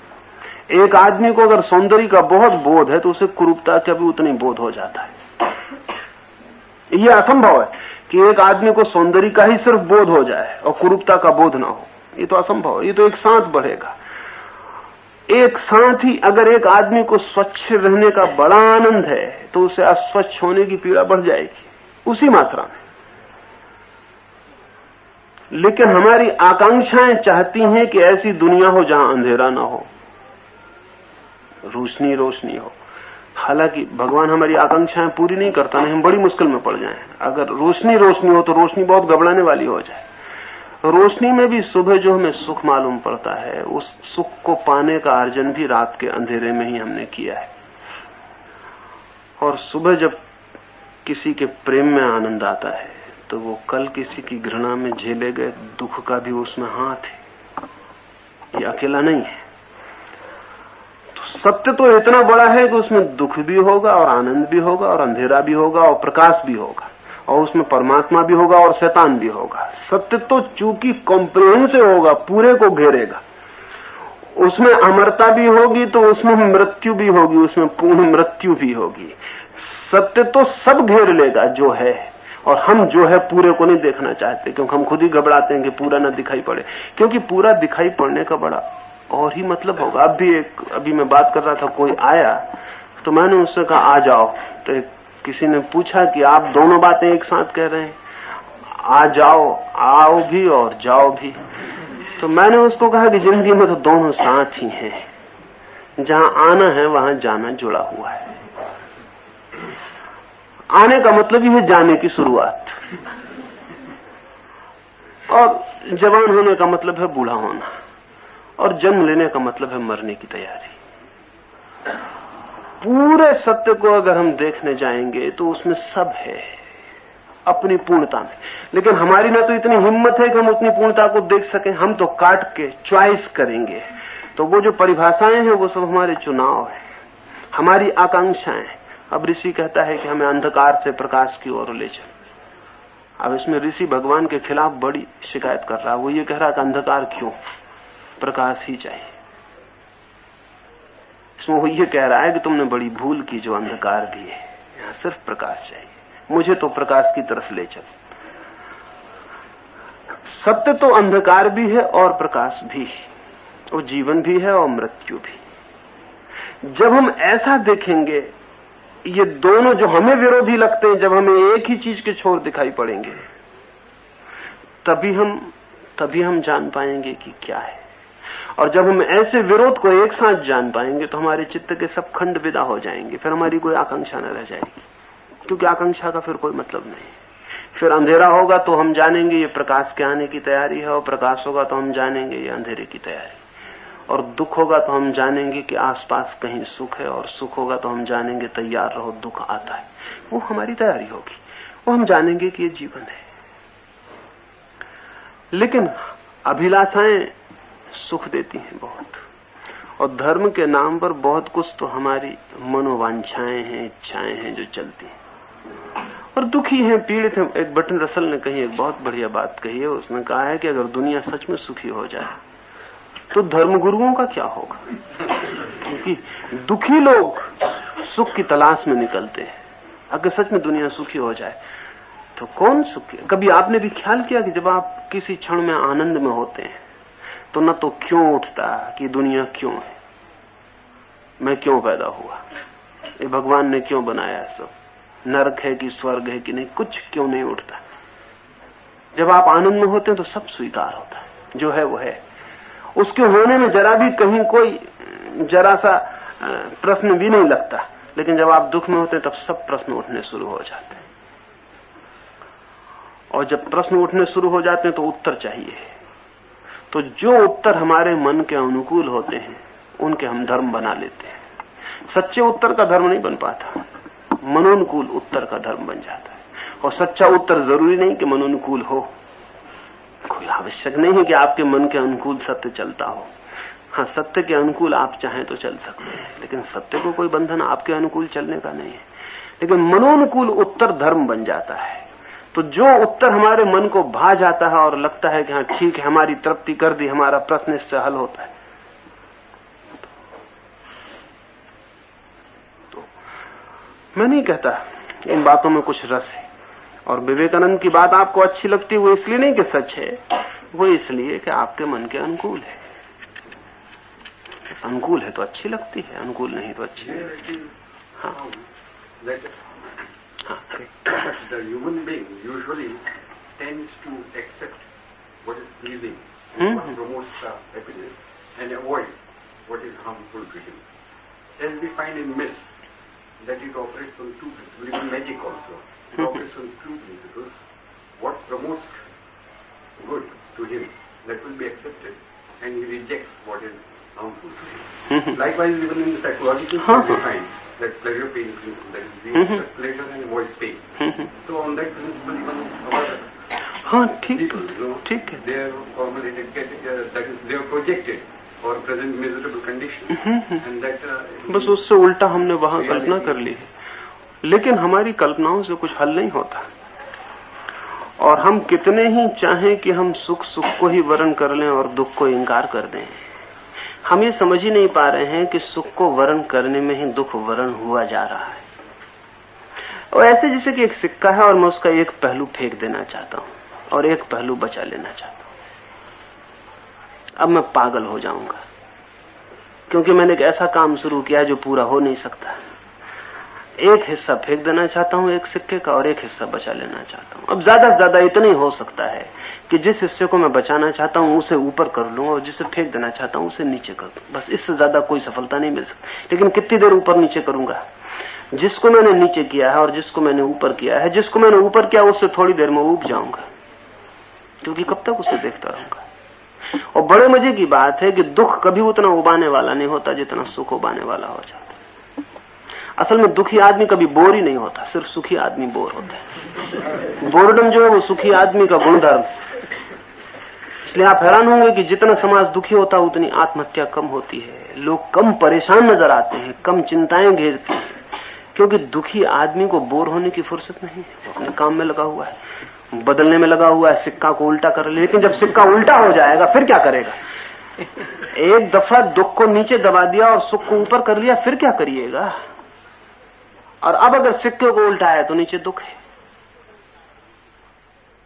एक आदमी को अगर सौंदर्य का बहुत बोध है तो उसे कुरूपता का भी उतना ही बोध हो जाता है। यह असंभव है कि एक आदमी को सौंदर्य का ही सिर्फ बोध हो जाए और कुरूपता का बोध ना हो। ये तो असंभव है। ये तो एक साथ बढ़ेगा। एक साथ ही अगर एक आदमी को स्वच्छ रहने का बड़ा आनंद है तो उसे अस्वच्छ होने की पीड़ा बढ़ जाएगी उसी मात्रा में। लेकिन हमारी आकांक्षाएं चाहती हैं कि ऐसी दुनिया हो जहां अंधेरा ना हो, रोशनी रोशनी हो। हालांकि भगवान हमारी आकांक्षाएं पूरी नहीं करता, नहीं हम बड़ी मुश्किल में पड़ जाएं। अगर रोशनी रोशनी हो तो रोशनी बहुत घबराने वाली हो जाए। रोशनी में भी सुबह जो हमें सुख मालूम पड़ता है, उस सुख को पाने का अर्जन भी रात के अंधेरे में ही हमने किया है। और सुबह जब किसी के प्रेम में आनंद आता है तो वो कल किसी की घृणा में झेले गए दुख का भी उसमें हाथ है, ये अकेला नहीं है। तो सत्य तो इतना बड़ा है कि उसमें दुख भी होगा और आनंद भी होगा और अंधेरा भी होगा और प्रकाश भी होगा और उसमें परमात्मा भी होगा और शैतान भी होगा। सत्य तो चूंकि कॉम्प्रिहेंसिव होगा, पूरे को घेरेगा। उसमें अमरता भी होगी तो उसमें मृत्यु भी होगी, उसमें पूर्ण मृत्यु भी होगी। सत्य तो सब घेर लेगा जो है, और हम जो है पूरे को नहीं देखना चाहते, क्योंकि हम खुद ही घबराते हैं कि पूरा न दिखाई पड़े। क्योंकि पूरा दिखाई पड़ने का बड़ा और ही मतलब होगा। अभी मैं बात कर रहा था, कोई आया तो मैंने उससे कहा आ जाओ, तो किसी ने पूछा कि आप दोनों बातें एक साथ कह रहे हैं, आ जाओ, आओ भी और जाओ भी। तो मैंने उसको कहा कि जिंदगी में तो दोनों साथ ही हैं, जहां आना है वहां जाना जुड़ा हुआ है। आने का मतलब ही है जाने की शुरुआत, और जवान होने का मतलब है बूढ़ा होना, और जन्म लेने का मतलब है मरने की तैयारी। पूरे सत्य को अगर हम देखने जाएंगे तो उसमें सब है अपनी पूर्णता में। लेकिन हमारी ना तो इतनी हिम्मत है कि हम उतनी पूर्णता को देख सकें। हम तो काट के चॉइस करेंगे। तो वो जो परिभाषाएं हैं वो सब हमारे चुनाव है, हमारी आकांक्षाएं। अब ऋषि कहता है कि हमें अंधकार से प्रकाश की ओर ले चल। अब इसमें ऋषि भगवान के खिलाफ बड़ी शिकायत कर रहा है। वो ये कह रहा है कि अंधकार क्यों, प्रकाश ही चाहिए। इसमें वो ये कह रहा है कि तुमने बड़ी भूल की, जो अंधकार भी है, यहां सिर्फ प्रकाश चाहिए, मुझे तो प्रकाश की तरफ ले चल। सत्य तो अंधकार भी है और प्रकाश भी, वो जीवन भी है और मृत्यु भी। जब हम ऐसा देखेंगे, ये दोनों जो हमें विरोधी लगते हैं, जब हमें एक ही चीज के छोर दिखाई पड़ेंगे, तभी हम जान पाएंगे कि क्या है। और जब हम ऐसे विरोध को एक साथ जान पाएंगे तो हमारे चित्त के सब खंड विदा हो जाएंगे। फिर हमारी कोई आकांक्षा न रह जाएगी, क्योंकि आकांक्षा का फिर कोई मतलब नहीं। फिर अंधेरा होगा तो हम जानेंगे ये प्रकाश के आने की तैयारी है, और प्रकाश होगा तो हम जानेंगे ये अंधेरे की तैयारी। और दुख होगा तो हम जानेंगे कि आसपास कहीं सुख है, और सुख होगा तो हम जानेंगे तैयार रहो दुख आता है। वो हमारी तैयारी होगी, वो हम जानेंगे कि ये जीवन है। लेकिन अभिलाषाएं सुख देती हैं बहुत, और धर्म के नाम पर बहुत कुछ तो हमारी मनोवांछाएं हैं, इच्छाएं हैं जो चलती हैं, और दुखी हैं, पीड़ित हैं। एक बर्टन रसल ने कही एक बहुत बढ़िया बात कही है। उसने कहा है कि अगर दुनिया सच में सुखी हो जाए तो धर्मगुरुओं का क्या होगा, क्योंकि दुखी लोग सुख की तलाश में निकलते हैं। अगर सच में दुनिया सुखी हो जाए तो कौन सुखी? कभी आपने भी ख्याल किया कि जब आप किसी क्षण में आनंद में होते हैं तो न तो क्यों उठता कि दुनिया क्यों है, मैं क्यों पैदा हुआ, ये भगवान ने क्यों बनाया, सब नरक है कि स्वर्ग है कि नहीं, कुछ क्यों नहीं उठता। जब आप आनंद में होते हैं तो सब स्वीकार होता है, जो है वो है। उसके होने में जरा भी कहीं कोई जरा सा प्रश्न भी नहीं लगता। लेकिन जब आप दुख में होते हैं तब सब प्रश्न उठने शुरू हो जाते हैं, और जब प्रश्न उठने शुरू हो जाते हैं तो उत्तर चाहिए। तो जो उत्तर हमारे मन के अनुकूल होते हैं उनके हम धर्म बना लेते हैं। सच्चे उत्तर का धर्म नहीं बन पाता, मनोनुकूल उत्तर का धर्म बन जाता है। और सच्चा उत्तर जरूरी नहीं कि मनोनुकूल हो, कोई आवश्यक नहीं है कि आपके मन के अनुकूल सत्य चलता हो। हाँ, सत्य के अनुकूल आप चाहें तो चल सकते हैं, लेकिन सत्य को कोई बंधन आपके अनुकूल चलने का नहीं है। लेकिन मनोनुकूल उत्तर धर्म बन जाता है। तो जो उत्तर हमारे मन को भा जाता है और लगता है कि हाँ ठीक है, हमारी तृप्ति कर दी, हमारा प्रश्न इससे हल होता है, तो मैं नहीं कहता इन बातों में कुछ रस है। और विवेकानंद की बात आपको अच्छी लगती है वो इसलिए नहीं कि सच है, वो इसलिए कि आपके मन के अनुकूल है। अनुकूल है तो अच्छी लगती है, अनुकूल नहीं तो अच्छी नहीं। हाँ, the human being usually tends to accept what is pleasing, what promotes happiness, and avoid what is harmful to him. As we find in myth that it operates on two principles, even magic also. It operates on two principles. What promotes good to him, that will be accepted, and he rejects what is harmful to him. Likewise, even in the psychological sense, we find that pleasure pain principle, that is the pleasure and avoid pain. So on that principle, even our people, ठीक है, they are formulated, that is, they are projected or present miserable condition, and that बस उससे उल्टा हमने वहां कल्पना कर ली है। लेकिन हमारी कल्पनाओं से कुछ हल नहीं होता, और हम कितने ही चाहें कि हम सुख सुख को ही वर्ण कर लें और दुख को इंकार कर दें, हम ये समझ ही नहीं पा रहे हैं कि सुख को वर्ण करने में ही दुख वर्ण हुआ जा रहा है। और ऐसे जैसे कि एक सिक्का है और मैं उसका एक पहलू फेंक देना चाहता हूं और एक पहलू बचा लेना चाहता हूं। अब मैं पागल हो जाऊंगा, क्योंकि मैंने एक ऐसा काम शुरू किया जो पूरा हो नहीं सकता। एक हिस्सा फेंक देना चाहता हूं एक सिक्के का, और एक हिस्सा बचा लेना चाहता हूं। अब ज्यादा से ज्यादा इतना ही हो सकता है कि जिस हिस्से को मैं बचाना चाहता हूं उसे ऊपर कर लूं, और जिसे फेंक देना चाहता हूं उसे नीचे कर दूं। बस इससे ज्यादा कोई सफलता नहीं मिल सकती। लेकिन कितनी देर ऊपर नीचे करूंगा? जिसको मैंने नीचे किया है और जिसको मैंने ऊपर किया है, जिसको मैंने ऊपर किया उससे थोड़ी देर में ऊब जाऊंगा, क्योंकि कब तक उसे देखता रहूंगा। और बड़े मजे की बात है कि दुख कभी उतना उबाने वाला नहीं होता जितना सुख उबाने वाला हो जाता है। असल में दुखी आदमी कभी बोर ही नहीं होता, सिर्फ सुखी आदमी बोर होता है। बोरडम जो है वो सुखी आदमी का गुणधर्म। इसलिए आप हैरान होंगे कि जितना समाज दुखी होता है उतनी आत्महत्या कम होती है, लोग कम परेशान नजर आते हैं, कम चिंताएं घेरती हैं, क्योंकि दुखी आदमी को बोर होने की फुर्सत नहीं है। वो अपने काम में लगा हुआ है, बदलने में लगा हुआ है, सिक्का को उल्टा कर ले। लेकिन जब सिक्का उल्टा हो जाएगा फिर क्या करेगा? एक दफा दुख को नीचे दबा दिया और सुख को ऊपर कर लिया, फिर क्या करिएगा? और अब अगर सिक्के को उल्टा है तो नीचे दुख है।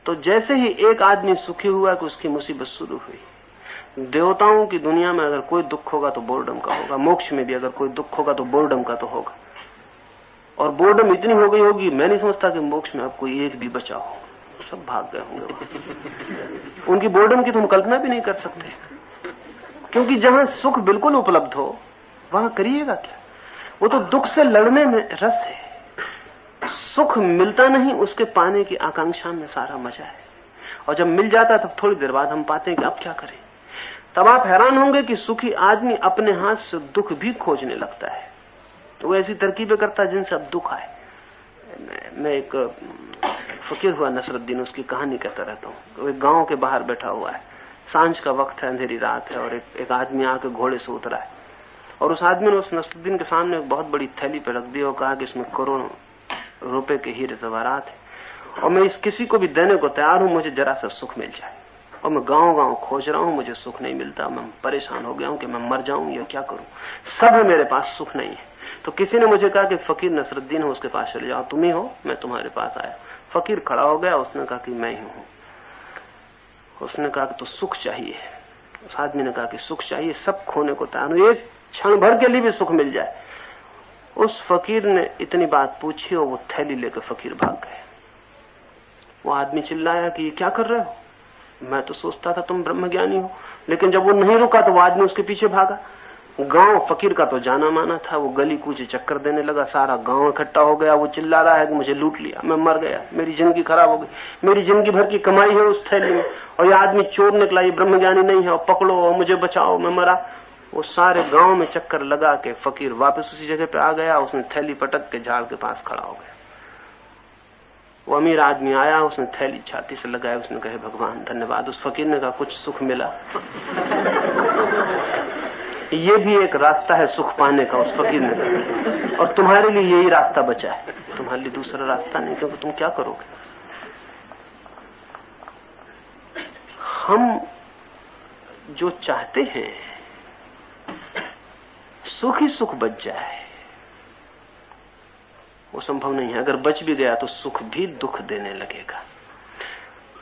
तो जैसे ही एक आदमी सुखी हुआ कि उसकी मुसीबत शुरू हुई। देवताओं की दुनिया में अगर कोई दुख होगा तो बोर्डम का होगा, मोक्ष में भी अगर कोई दुख होगा तो बोर्डम का तो होगा। और बोर्डम इतनी हो गई होगी, मैं नहीं समझता कि मोक्ष में अब कोई एक भी बचा हो, सब भाग गए होंगे। उनकी बोर्डम की तो हम कल्पना भी नहीं कर सकते, क्योंकि जहां सुख बिल्कुल उपलब्ध हो वहां करिएगा क्या? वो तो दुख से लड़ने में रस है। सुख मिलता नहीं, उसके पाने की आकांक्षा में सारा मजा है। और जब मिल जाता है तब थोड़ी देर बाद हम पाते हैं कि अब क्या करें। तब आप हैरान होंगे कि सुखी आदमी अपने हाथ से दुख भी खोजने लगता है। तो वो ऐसी तरकीबें करता है जिनसे अब दुख आए। मैं एक फकीर हुआ नसरुद्दीन, उसकी कहानी कहता रहता हूँ। वो एक गांव के बाहर बैठा हुआ है, सांझ का वक्त है, अंधेरी रात है, और एक आदमी आके घोड़े से उतरा है और उस आदमी ने उस नसरुद्दीन के सामने एक बहुत बड़ी थैली पे रख दी और कहा कि इसमें करोड़ों रुपए के हीरे जवाहरात है और मैं इस किसी को भी देने को तैयार हूं, मुझे जरा सा सुख मिल जाए। और मैं गांव-गांव खोज रहा हूं, मुझे सुख नहीं मिलता। मैं परेशान हो गया हूं कि मैं मर जाऊं या क्या करूं, सब है मेरे पास, सुख नहीं है। तो किसी ने मुझे कहा कि फकीर नसरुद्दीन हो, उसके पास चले जाओ। तुम ही हो, मैं तुम्हारे पास आया। फकीर खड़ा हो गया, उसने कहा कि मैं ही हूं। उसने कहा कि तो सुख चाहिए। उस आदमी ने कहा कि सुख चाहिए, सब खोने को तैयार हूं, एक क्षण भर के लिए भी सुख मिल जाए। उस फकीर ने इतनी बात पूछी और वो थैली लेकर फकीर भाग गए। वो आदमी चिल्लाया कि ये क्या कर रहे हो? मैं तो सोचता था तुम ब्रह्मज्ञानी हो। लेकिन जब वो नहीं रुका तो वो आदमी उसके पीछे भागा। गांव फकीर का तो जाना माना था, वो गली कूचे चक्कर देने लगा, सारा गांव इकट्ठा हो गया। वो चिल्ला रहा है कि मुझे लूट लिया, मैं मर गया, मेरी जिंदगी खराब हो गई, मेरी जिंदगी भर की कमाई है उस थैली में, और ये आदमी चोर निकला, ये ब्रह्मज्ञानी नहीं है, और पकड़ो और मुझे बचाओ, मैं मरा। वो सारे गांव में चक्कर लगा के फकीर वापस उसी जगह पे आ गया। उसने थैली पटक के झाड़ के पास खड़ा हो गया। वो अमीर आदमी आया, उसने थैली छाती से लगाया, उसने कहे भगवान धन्यवाद। उस फकीर ने कहा कुछ सुख मिला। ये भी एक रास्ता है सुख पाने का, उस फकीर ने कहा, और तुम्हारे लिए यही रास्ता बचा है, तुम्हारे लिए दूसरा रास्ता नहीं, क्योंकि तुम क्या करोगे। हम जो चाहते हैं सुख ही सुख बच जाए, वो संभव नहीं है। अगर बच भी गया तो सुख भी दुख देने लगेगा।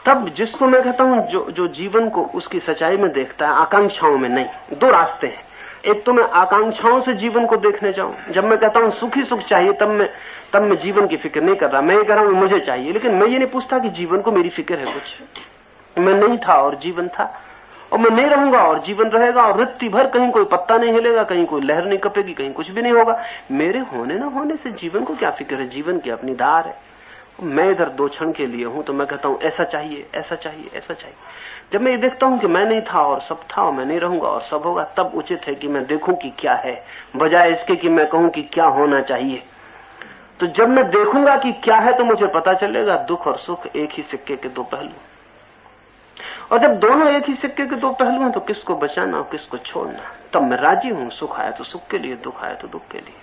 तब जिसको मैं कहता हूं जो जीवन को उसकी सच्चाई में देखता है, आकांक्षाओं में नहीं। दो रास्ते हैं, एक तो मैं आकांक्षाओं से जीवन को देखने जाऊं। जब मैं कहता हूं सुख ही सुख चाहिए, तब मैं जीवन की फिक्र नहीं कर रहा। मैं ये कह रहा हूं मुझे चाहिए, लेकिन मैं ये नहीं पूछता कि जीवन को मेरी फिक्र है कुछ। मैं नहीं था और जीवन था, और मैं नहीं रहूंगा और जीवन रहेगा, और रत्ती भर कहीं कोई पत्ता नहीं हिलेगा, कहीं कोई लहर नहीं कपेगी, कहीं कुछ भी नहीं होगा। मेरे होने न होने से जीवन को क्या फिक्र है? जीवन की अपनी धार है। मैं इधर दो क्षण के लिए हूं तो मैं कहता हूं ऐसा चाहिए, ऐसा चाहिए, ऐसा चाहिए। जब मैं ये देखता हूं कि मैं नहीं था और सब था, और मैं नहीं रहूंगा और सब होगा, तब उचित है कि मैं देखूं कि क्या है, बजाय इसके कि मैं कहूं कि क्या होना चाहिए। तो जब मैं देखूंगा कि क्या है तो मुझे पता चलेगा दुख और सुख एक ही सिक्के के दो पहलू। और जब दोनों एक ही सिक्के के दो पहलू हैं तो किसको बचाना और किसको छोड़ना, तब मैं राजी हूं। सुख आया तो सुख के लिए, दुख आया तो दुख के लिए।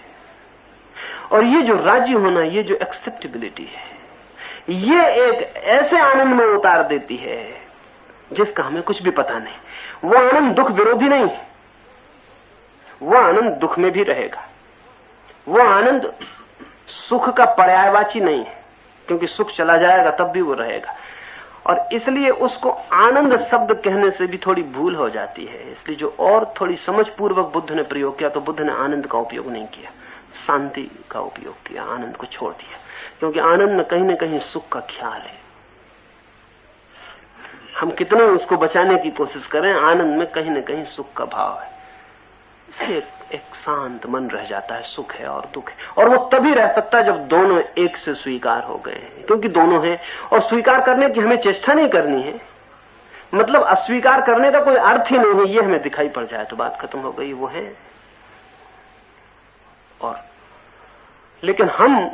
और ये जो राजी होना, ये जो एक्सेप्टेबिलिटी है, ये एक ऐसे आनंद में उतार देती है जिसका हमें कुछ भी पता नहीं। वो आनंद दुख विरोधी नहीं है, वो आनंद दुख में भी रहेगा। वो आनंद सुख का पर्यायवाची नहीं है, क्योंकि सुख चला जाएगा तब भी वो रहेगा। और इसलिए उसको आनंद शब्द कहने से भी थोड़ी भूल हो जाती है। इसलिए जो और थोड़ी समझ पूर्वक बुद्ध ने प्रयोग किया, तो बुद्ध ने आनंद का उपयोग नहीं किया, शांति का उपयोग किया, आनंद को छोड़ दिया। क्योंकि आनंद में कहीं न कहीं सुख का ख्याल है। हम कितने उसको बचाने की कोशिश करें, आनंद में कहीं न कहीं सुख का भाव है। इसलिए एक शांत मन रह जाता है, सुख है और दुख है। और वो तभी रह सकता है जब दोनों एक से स्वीकार हो गए हैं, क्योंकि दोनों हैं। और स्वीकार करने की हमें चेष्टा नहीं करनी है, मतलब अस्वीकार करने का कोई अर्थ ही नहीं है। ये हमें दिखाई पड़ जाए तो बात खत्म हो गई, वो है। और लेकिन हम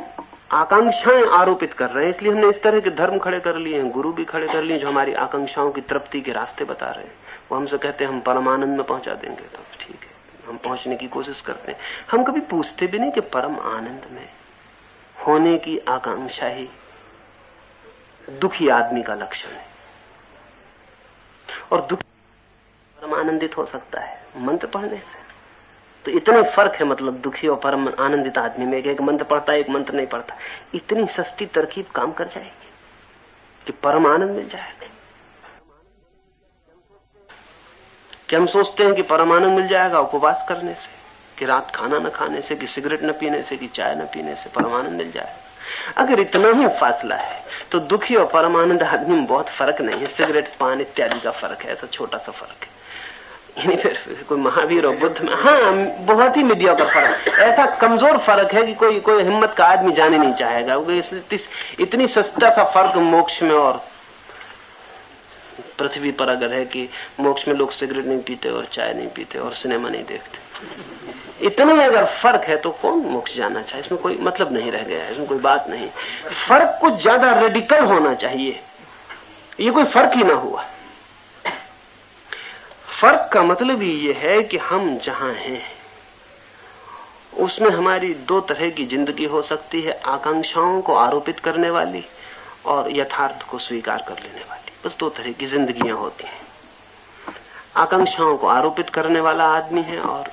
आकांक्षाएं आरोपित कर रहे हैं, इसलिए हमने इस तरह के धर्म खड़े कर लिए हैं, गुरु भी खड़े कर लिए, जो हमारी आकांक्षाओं की तृप्ति के रास्ते बता रहे हैं। वो हमसे कहते हैं हम परमानंद में पहुंचा देंगे, तो ठीक है, हम पहुंचने की कोशिश करते हैं। हम कभी पूछते भी नहीं कि परम आनंद में होने की आकांक्षा ही दुखी आदमी का लक्षण है। और दुखी परम आनंदित हो सकता है मंत्र पढ़ने से। तो इतने फर्क है, मतलब दुखी और परम आनंदित आदमी में। एक मंत्र पढ़ता है, एक मंत्र नहीं पढ़ता। इतनी सस्ती तरकीब काम कर जाएगी कि परम आनंद मिल जाएगा। क्या हम सोचते हैं कि परम आनंद मिल जाएगा उपवास करने से, कि रात खाना न खाने से, कि सिगरेट न पीने से, कि चाय न पीने से परम आनंद मिल जाएगा? अगर इतना ही फासला है तो दुखी और परम आनंद आदमी में बहुत फर्क नहीं है। सिगरेट पान इत्यादि का फर्क है, ऐसा छोटा सा फर्क है। यानी फिर कोई महावीर और बुद्ध में, हाँ, बहुत ही मीडियोकर फर्क, ऐसा कमजोर फर्क है कि कोई हिम्मत का आदमी जाने नहीं चाहेगा। इतनी सस्ता सा फर्क मोक्ष में और पृथ्वी पर अगर है कि मोक्ष में लोग सिगरेट नहीं पीते और चाय नहीं पीते और सिनेमा नहीं देखते, इतना ही अगर फर्क है तो कौन मोक्ष जाना चाहे? इसमें कोई मतलब नहीं रह गया है, इसमें कोई बात नहीं। फर्क कुछ ज्यादा रेडिकल होना चाहिए, ये कोई फर्क ही ना हुआ। फर्क का मतलब ही ये है कि हम जहां हैं उसमें हमारी दो तरह की जिंदगी हो सकती है, आकांक्षाओं को आरोपित करने वाली और यथार्थ को स्वीकार कर लेने वाली। बस दो तरह की जिंदगियां होती हैं। आकांक्षाओं को आरोपित करने वाला आदमी है और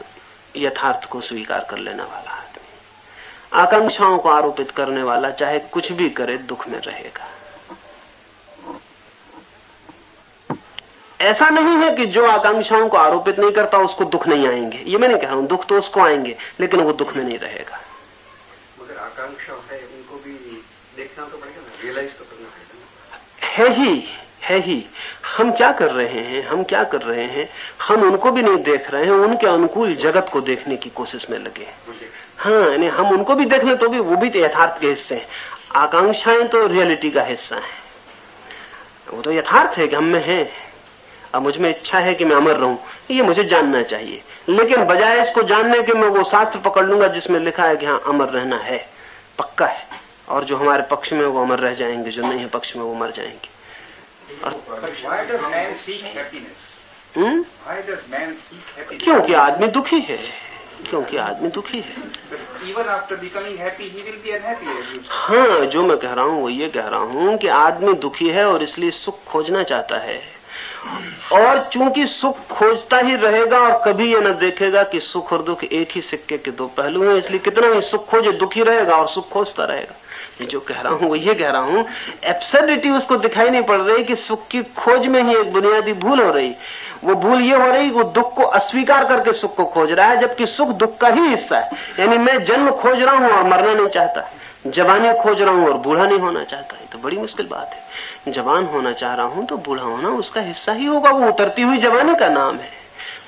यथार्थ को स्वीकार कर लेने वाला आदमी। आकांक्षाओं को आरोपित करने वाला चाहे कुछ भी करे दुख में रहेगा। ऐसा नहीं है कि जो आकांक्षाओं को आरोपित नहीं करता उसको दुख नहीं आएंगे, ये मैं नहीं कह रहा हूं, दुख तो उसको आएंगे लेकिन वो दुख में नहीं रहेगा। मगर आकांक्षा है उनको भी देखना तो पड़ेगा ना, रियलाइज तो करना पड़ेगा। है ही हम क्या कर रहे हैं, हम उनको भी नहीं देख रहे हैं, उनके अनुकूल जगत को देखने की कोशिश में लगे। हाँ, यानी हम उनको भी देख लें तो भी वो भी तो यथार्थ के हिस्से हैं। आकांक्षाएं तो रियलिटी का हिस्सा है, वो तो यथार्थ है कि हम में है। अब मुझ में इच्छा है कि मैं अमर रहूं, ये मुझे जानना चाहिए, लेकिन बजाय इसको जानने के मैं वो शास्त्र पकड़ लूंगा जिसमें लिखा है कि हाँ अमर रहना है, पक्का है, और जो हमारे पक्ष में वो अमर रह जाएंगे, जो नहीं है पक्ष में वो मर जाएंगे। क्योंकि आदमी दुखी है, हाँ, जो मैं कह रहा हूँ वो ये कह रहा हूँ कि आदमी दुखी है और इसलिए सुख खोजना चाहता है, और चूंकि सुख खोजता ही रहेगा और कभी ये न देखेगा कि सुख और दुख एक ही सिक्के के दो पहलू हैं, इसलिए कितना ही सुख खोजे दुखी रहेगा और सुख खोजता रहेगा। ये जो कह रहा हूँ वो ये कह रहा हूँ, एब्सर्डिटी उसको दिखाई नहीं पड़ रही कि सुख की खोज में ही एक बुनियादी भूल हो रही। वो भूल ये हो रही, वो दुख को अस्वीकार करके सुख को खोज रहा है, जबकि सुख दुख का ही हिस्सा है। यानी मैं जन्म खोज रहा हूँ और मरना नहीं चाहता, जवानी खोज रहा हूँ और बूढ़ा नहीं होना चाहता। ये तो बड़ी मुश्किल बात है। जवान होना चाह रहा हूँ तो बूढ़ा होना उसका हिस्सा ही होगा, वो उतरती हुई जवानी का नाम है।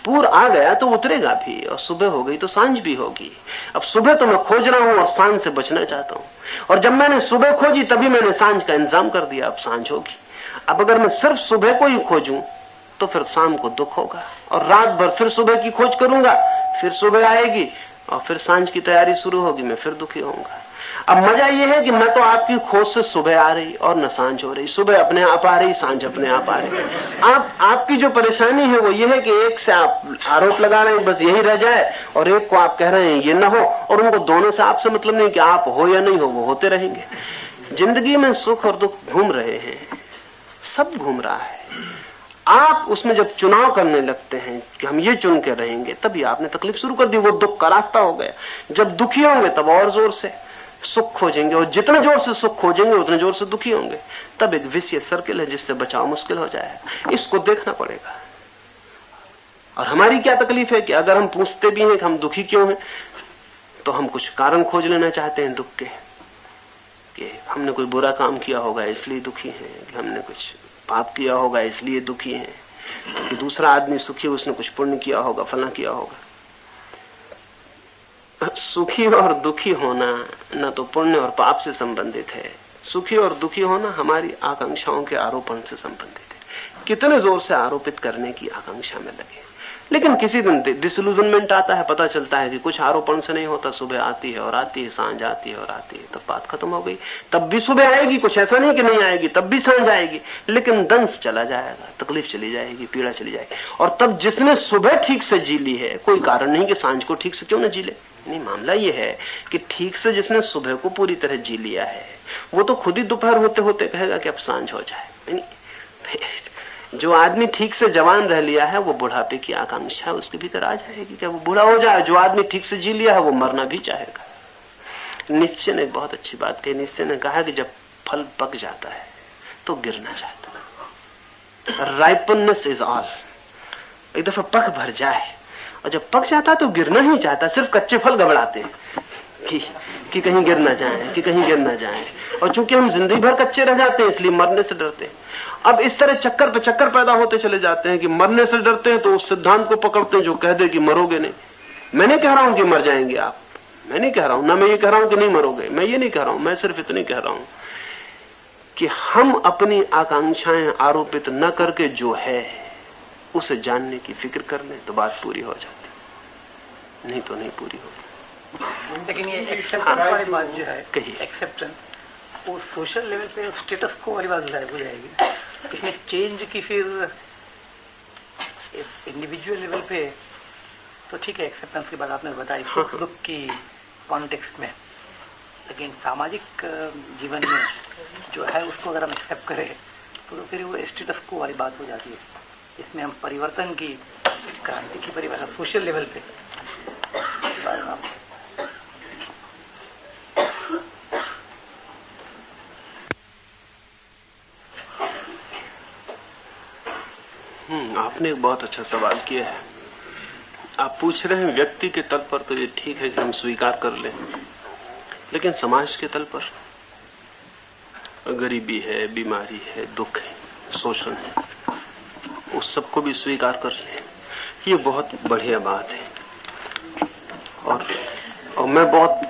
पूर आ गया तो उतरेगा भी, और सुबह हो गई तो सांझ भी होगी। अब सुबह तो मैं खोज रहा हूँ और सांझ से बचना चाहता हूँ, और जब मैंने सुबह खोजी तभी मैंने सांझ का इंतजाम कर दिया, अब सांझ होगी। अब अगर मैं सिर्फ सुबह को ही खोजूं तो फिर शाम को दुख होगा, और रात भर फिर सुबह की खोज करूंगा, फिर सुबह आएगी और फिर सांझ की तैयारी शुरू होगी, मैं फिर दुखी होऊंगा। अब मजा यह है कि न तो आपकी खोज से सुबह आ रही और न सांझ हो रही, सुबह अपने आप आ रही, सांझ अपने आप आ रही। आपकी जो परेशानी है वो ये है कि एक से आप आरोप लगा रहे हैं बस यही रह जाए, और एक को आप कह रहे हैं ये न हो, और उनको दोनों से आपसे मतलब नहीं कि आप हो या नहीं हो, वो होते रहेंगे। जिंदगी में सुख और दुख घूम रहे हैं, सब घूम रहा है। आप उसमें जब चुनाव करने लगते हैं कि हम ये चुन के रहेंगे, तभी आपने तकलीफ शुरू कर दी, वो दुख का रास्ता हो गया। जब दुखी होंगे तब और जोर से सुख खोजेंगे, और जितने जोर से सुख खोजेंगे उतने जोर से दुखी होंगे। तब एक विषय सर्किल है जिससे बचाव मुश्किल हो जाएगा। इसको देखना पड़ेगा। और हमारी क्या तकलीफ है कि अगर हम पूछते भी हैं कि हम दुखी क्यों हैं, तो हम कुछ कारण खोज लेना चाहते हैं दुख के, कि हमने कोई बुरा काम किया होगा इसलिए दुखी हैं, कि हमने कुछ पाप किया होगा इसलिए दुखी हैं, कि दूसरा आदमी सुखी उसने कुछ पुण्य किया होगा, फला किया होगा। सुखी और दुखी होना न तो पुण्य और पाप से संबंधित है, सुखी और दुखी होना हमारी आकांक्षाओं के आरोपण से संबंधित है। कितने जोर से आरोपित करने की आकांक्षा में लगे, लेकिन किसी दिन डिसइल्यूजनमेंट आता है, पता चलता है कि कुछ आरोपण से नहीं होता। सुबह आती है और आती है, सांझ आती है और आती है, तब बात खत्म हो गई। तब भी सुबह आएगी, कुछ ऐसा नहीं कि नहीं आएगी, तब भी सांझ आएगी, लेकिन दंश चला जाएगा, तकलीफ चली जाएगी, पीड़ा चली जाएगी। और तब जिसने सुबह ठीक से जी ली है, कोई कारण नहीं कि सांझ को ठीक से क्यों न जी ले। नहीं, मामला ये है कि ठीक से जिसने सुबह को पूरी तरह जी लिया है, वो तो खुद ही दोपहर होते होते कहेगा कि अब सांझ हो जाए। जो आदमी ठीक से जवान रह लिया है, वो बुढ़ापे की आकांक्षा उसके भीतर आ जाएगी, क्या वो बूढ़ा हो जाए। जो आदमी ठीक से जी लिया है वो मरना भी चाहेगा। निश्चय ने बहुत अच्छी बात कही। निश्चय ने कहा कि जब फल पक जाता है तो गिरना चाहता है। राइपनेस इज ऑल। एक दफा पक भर जाए और जब पक जाता तो गिरना ही चाहता। सिर्फ कच्चे फल घबराते हैं कि कहीं गिर ना जाए, कि कहीं गिर ना जाए। और चूंकि हम जिंदगी भर कच्चे रह जाते हैं, इसलिए मरने से डरते हैं। अब इस तरह चक्कर पे चक्कर पैदा होते चले जाते हैं कि मरने से डरते हैं तो उस सिद्धांत को पकड़ते हैं जो कह दे कि मरोगे नहीं। मैं नहीं कह रहा हूं कि मर जाएंगे आप, मैं नहीं कह रहा हूं, ना मैं ये कह रहा हूं कि नहीं मरोगे, मैं ये नहीं कह रहा हूं। मैं सिर्फ इतनी कह रहा हूं कि हम अपनी आकांक्षाएं आरोपित न करके जो है उसे जानने की फिक्र कर लें तो बात पूरी हो जाती, नहीं तो नहीं पूरी होगी। लेकिन ये एक्सेप्टेंस वाली बात जो है, कहिए, एक्सेप्टेंस वो सोशल लेवल पे स्टेटस को वाली बात हो जाएगी। इसमें चेंज की फिर इंडिविजुअल लेवल पे तो ठीक है, एक्सेप्टेंस की बात आपने बताई सुख दुख की कॉन्टेक्स्ट में, लेकिन सामाजिक जीवन में जो है उसको अगर हम एक्सेप्ट करें तो फिर वो स्टेटस को वाली बात हो जाती है। इसमें हम परिवर्तन की, क्रांति की परिभाषा सोशल लेवल पे आपने एक बहुत अच्छा सवाल किया है। आप पूछ रहे हैं व्यक्ति के तल पर तो ये ठीक है कि हम स्वीकार कर लें, लेकिन समाज के तल पर गरीबी है, बीमारी है, दुख है, शोषण है, उस सबको भी स्वीकार कर लें, ये बहुत बढ़िया बात है। और मैं बहुत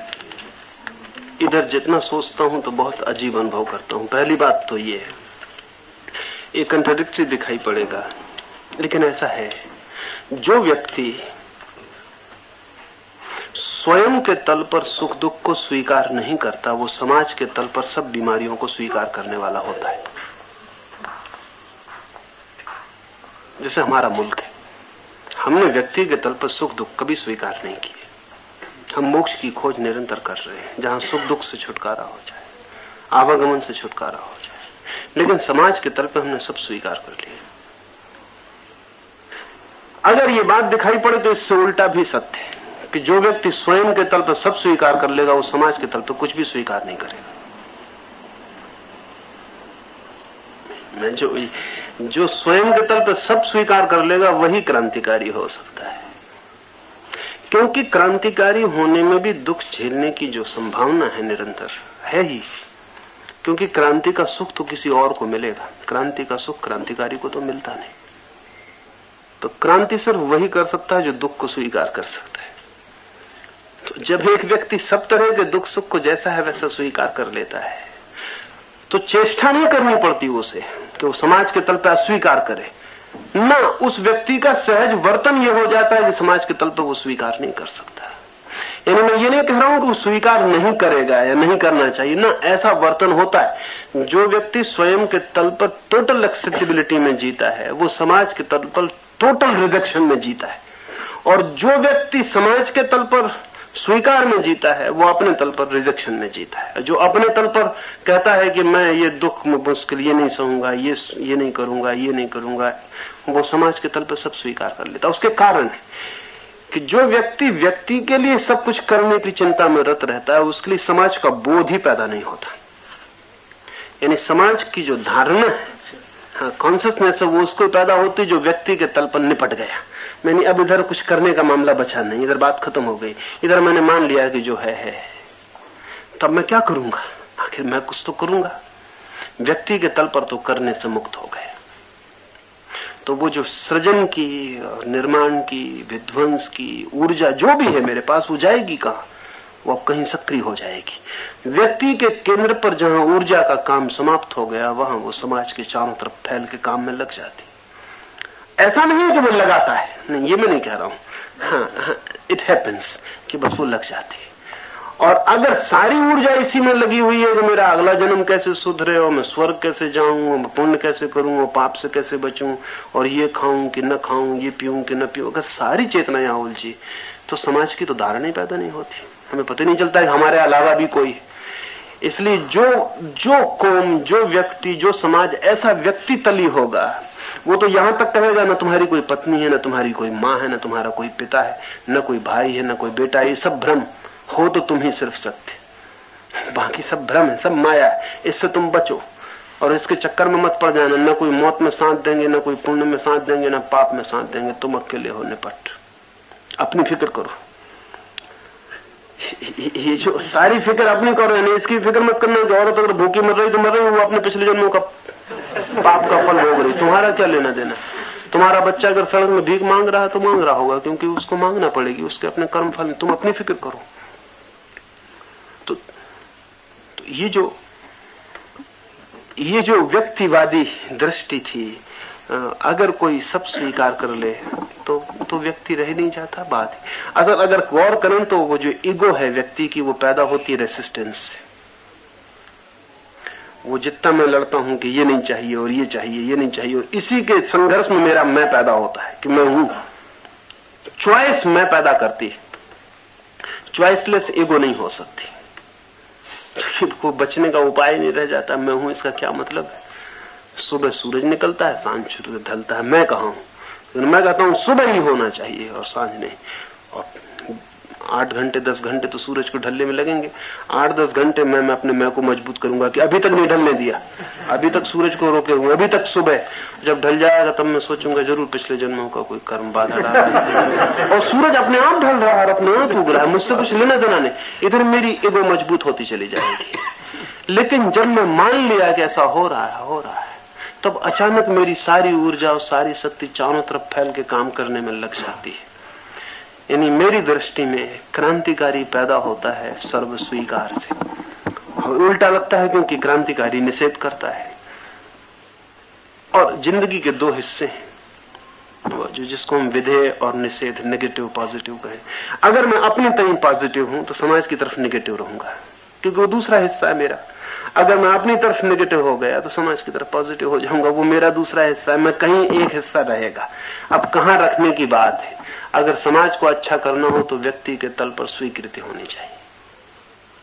इधर जितना सोचता हूं तो बहुत अजीब अनुभव करता हूं। पहली बात तो ये है, ये कंट्राडिक्टरी दिखाई पड़ेगा, लेकिन ऐसा है, जो व्यक्ति स्वयं के तल पर सुख दुख को स्वीकार नहीं करता, वो समाज के तल पर सब बीमारियों को स्वीकार करने वाला होता है। जैसे हमारा मुल्क है, हमने व्यक्ति के तल पर सुख दुख कभी स्वीकार नहीं किए। हम मोक्ष की खोज निरंतर कर रहे हैं, जहां सुख दुख से छुटकारा हो जाए, आवागमन से छुटकारा हो जाए, लेकिन समाज के तल पर हमने सब स्वीकार कर लिया। अगर ये बात दिखाई पड़े तो इससे उल्टा भी सत्य है कि जो व्यक्ति स्वयं के तल पर सब स्वीकार कर लेगा, वो समाज के तल पर कुछ भी स्वीकार नहीं करेगा। मैं जो स्वयं के तल पर सब स्वीकार कर लेगा वही क्रांतिकारी हो सकता है, क्योंकि क्रांतिकारी होने में भी दुख झेलने की जो संभावना है निरंतर है ही, क्योंकि क्रांति का सुख तो किसी और को मिलेगा, क्रांति का सुख क्रांतिकारी को तो मिलता नहीं। तो क्रांति सिर्फ वही कर सकता है जो दुख को स्वीकार कर सकता है। तो जब एक व्यक्ति सब तरह के दुख सुख को जैसा है वैसा स्वीकार कर लेता है, तो चेष्टा नहीं करनी पड़ती उसे कि वो समाज के तल पर अस्वीकार करे ना। उस व्यक्ति का सहज वर्तन ये हो जाता है कि समाज के तल पर वो स्वीकार नहीं कर सकता। यानी मैं ये नहीं कह रहा हूं कि वो स्वीकार नहीं करेगा या नहीं करना चाहिए ना, ऐसा वर्तन होता है। जो व्यक्ति स्वयं के तल पर टोटल एक्सेप्टेबिलिटी में जीता है, वो समाज के तल पर टोटल रिजेक्शन में जीता है। और जो व्यक्ति समाज के तल पर स्वीकार में जीता है, वो अपने तल पर रिजेक्शन में जीता है। जो अपने तल पर कहता है कि मैं ये दुख मुश्किल ये नहीं सहूंगा, ये नहीं करूंगा, ये नहीं करूंगा, वो समाज के तल पर सब स्वीकार कर लेता। उसके कारण है कि जो व्यक्ति के लिए सब कुछ करने की चिंता में रत रहता है, उसके लिए समाज का बोध ही पैदा नहीं होता। यानी समाज की जो धारणा है, कॉन्शियसनेस है, वो उसको पैदा होती जो व्यक्ति के तल पर निपट गया। मैंने अब इधर कुछ करने का मामला बचा नहीं, इधर बात खत्म हो गई, इधर मैंने मान लिया कि जो है, तब मैं क्या करूंगा, आखिर मैं कुछ तो करूंगा। व्यक्ति के तल पर तो करने से मुक्त हो गया। तो वो जो सृजन की, निर्माण की, विध्वंस की ऊर्जा जो भी है मेरे पास, वो जाएगी कहां? वो अब कहीं सक्रिय हो जाएगी। व्यक्ति के केंद्र पर जहां ऊर्जा का काम समाप्त हो गया, वहां वो समाज के चारों तरफ फैल के काम में लग जाती। ऐसा नहीं है कि वो लगाता है, नहीं, ये मैं नहीं कह रहा हूं। हाँ, इट हैपेंस कि बस वो लग जाती है। और अगर सारी ऊर्जा इसी में लगी हुई है कि मेरा अगला जन्म कैसे सुधरे, और मैं स्वर्ग कैसे जाऊं, मैं पुण्य कैसे करूं, और पाप से कैसे बचूं, और ये खाऊं कि न खाऊं, ये पीऊं कि न पीऊं, अगर सारी चेतना यहां उलझी तो समाज की तो धारणा ही पैदा नहीं होती। हमें पता नहीं चलता है कि हमारे अलावा भी कोई। इसलिए जो कौम, जो व्यक्ति, जो समाज ऐसा व्यक्ति तली होगा, वो तो यहां तक कहेगा न तुम्हारी कोई पत्नी है, न तुम्हारी कोई माँ है, न तुम्हारा कोई पिता है, न कोई भाई है, न कोई बेटा है, ये सब भ्रम हो, तो तुम ही सिर्फ सत्य, बाकी सब भ्रम है, सब माया है। इससे तुम बचो और इसके चक्कर में मत पड़ जाना। न कोई मौत में साथ देंगे, न कोई पुण्य में साथ देंगे, न पाप में साथ देंगे। तुम अकेले हो, निपट, अपनी फिक्र करो। ये जो सारी फिक्र अपनी करो, यानी इसकी फिक्र मत करना कि औरत अगर भूखी मर रही तो मर रही, वो अपने पिछले जन्मों का पाप का फल भोग रही, तुम्हारा क्या लेना देना। तुम्हारा बच्चा अगर सड़क में भीख मांग रहा है तो मांग रहा होगा, क्योंकि उसको मांगना पड़ेगी, उसके अपने कर्म फल। तुम अपनी फिक्र करो। तो ये जो व्यक्तिवादी दृष्टि थी, अगर कोई सब स्वीकार कर ले तो व्यक्ति रह नहीं जाता। बात अगर गौर करें तो वो जो ईगो है व्यक्ति की, वो पैदा होती है रेसिस्टेंस से। वो जितना मैं लड़ता हूं कि ये नहीं चाहिए और ये चाहिए, ये नहीं चाहिए, और इसी के संघर्ष में मेरा मैं पैदा होता है कि मैं हूं। चॉइस मैं पैदा करती है, चॉइसलेस ईगो नहीं हो सकती। को बचने का उपाय नहीं रह जाता। मैं हूं इसका क्या मतलब है? सुबह सूरज निकलता है, सांझ सूरज ढलता है, मैं कहां हूं? मैं कहता हूं सुबह ही होना चाहिए और सांझ नहीं। और 8 घंटे 10 घंटे तो सूरज को ढलने में लगेंगे। 8-10 घंटे मैं अपने मैं को मजबूत करूंगा कि अभी तक नहीं ढलने दिया, अभी तक सूरज को रोके हुए, अभी तक सुबह। जब ढल जाएगा तब मैं सोचूंगा जरूर पिछले जन्मों का कोई कर्म बाधा रहा और सूरज अपने आप ढल रहा है और अपने आप उग रहा है, मुझसे कुछ लेना देना नहीं। इधर मेरी ईगो मजबूत होती चली जाएगी। लेकिन जब मैं मान लिया कि ऐसा हो रहा है, तब अचानक मेरी सारी ऊर्जा और सारी शक्ति चारों तरफ फैल के काम करने में लग जाती है। यानी मेरी दृष्टि में क्रांतिकारी पैदा होता है सर्व स्वीकार से। उल्टा लगता है क्योंकि क्रांतिकारी निषेध करता है। और जिंदगी के 2 हिस्से हैं, जो जिसको हम विधेय और निषेध, नेगेटिव पॉजिटिव कहें। अगर मैं अपने तय पॉजिटिव हूं तो समाज की तरफ नेगेटिव रहूंगा, क्योंकि वो दूसरा हिस्सा है मेरा। अगर मैं अपनी तरफ नेगेटिव हो गया तो समाज की तरफ पॉजिटिव हो जाऊंगा, वो मेरा दूसरा हिस्सा है। मैं कहीं एक हिस्सा रहेगा। अब कहां रखने की बात है। अगर समाज को अच्छा करना हो तो व्यक्ति के तल पर स्वीकृति होनी चाहिए,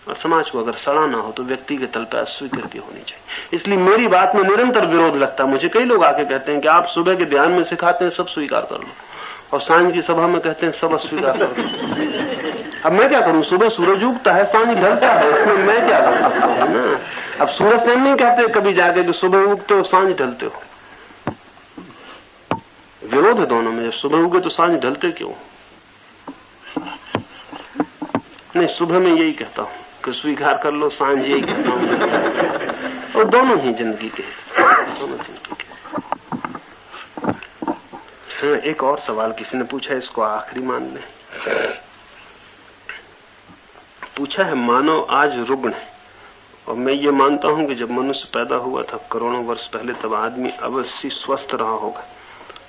और समाज को अगर सड़ाना हो तो व्यक्ति के तल पर अस्वीकृति होनी चाहिए। इसलिए मेरी बात में निरंतर विरोध लगता है। मुझे कई लोग आके कहते हैं कि आप सुबह के ध्यान में सिखाते हैं सब स्वीकार कर लो, और सांझ की सभा में कहते हैं सब अस्वीकार कर लो। अब मैं क्या करूं? सुबह सूरज उगता है, सांझ ढलता है, इसमें मैं क्या कर सकता हूं ना। अब सूरज से नहीं कहते कभी जाके कि सुबह उगते हो सांझ ढलते हो। विरोध है दोनों में। जब सुबह उगे तो सांझ ढलते क्यों? नहीं, सुबह में यही कहता हूं कि स्वीकार कर लो, सांझ यही कहता हूं। और दोनों ही जिंदगी के, दोनों जिंदगी के। एक और सवाल किसी ने पूछा, इसको आखिरी मान लें। पूछा है, मानव आज रुग्ण है, और मैं ये मानता हूं कि जब मनुष्य पैदा हुआ था करोड़ों वर्ष पहले, तब आदमी अवश्य स्वस्थ रहा होगा।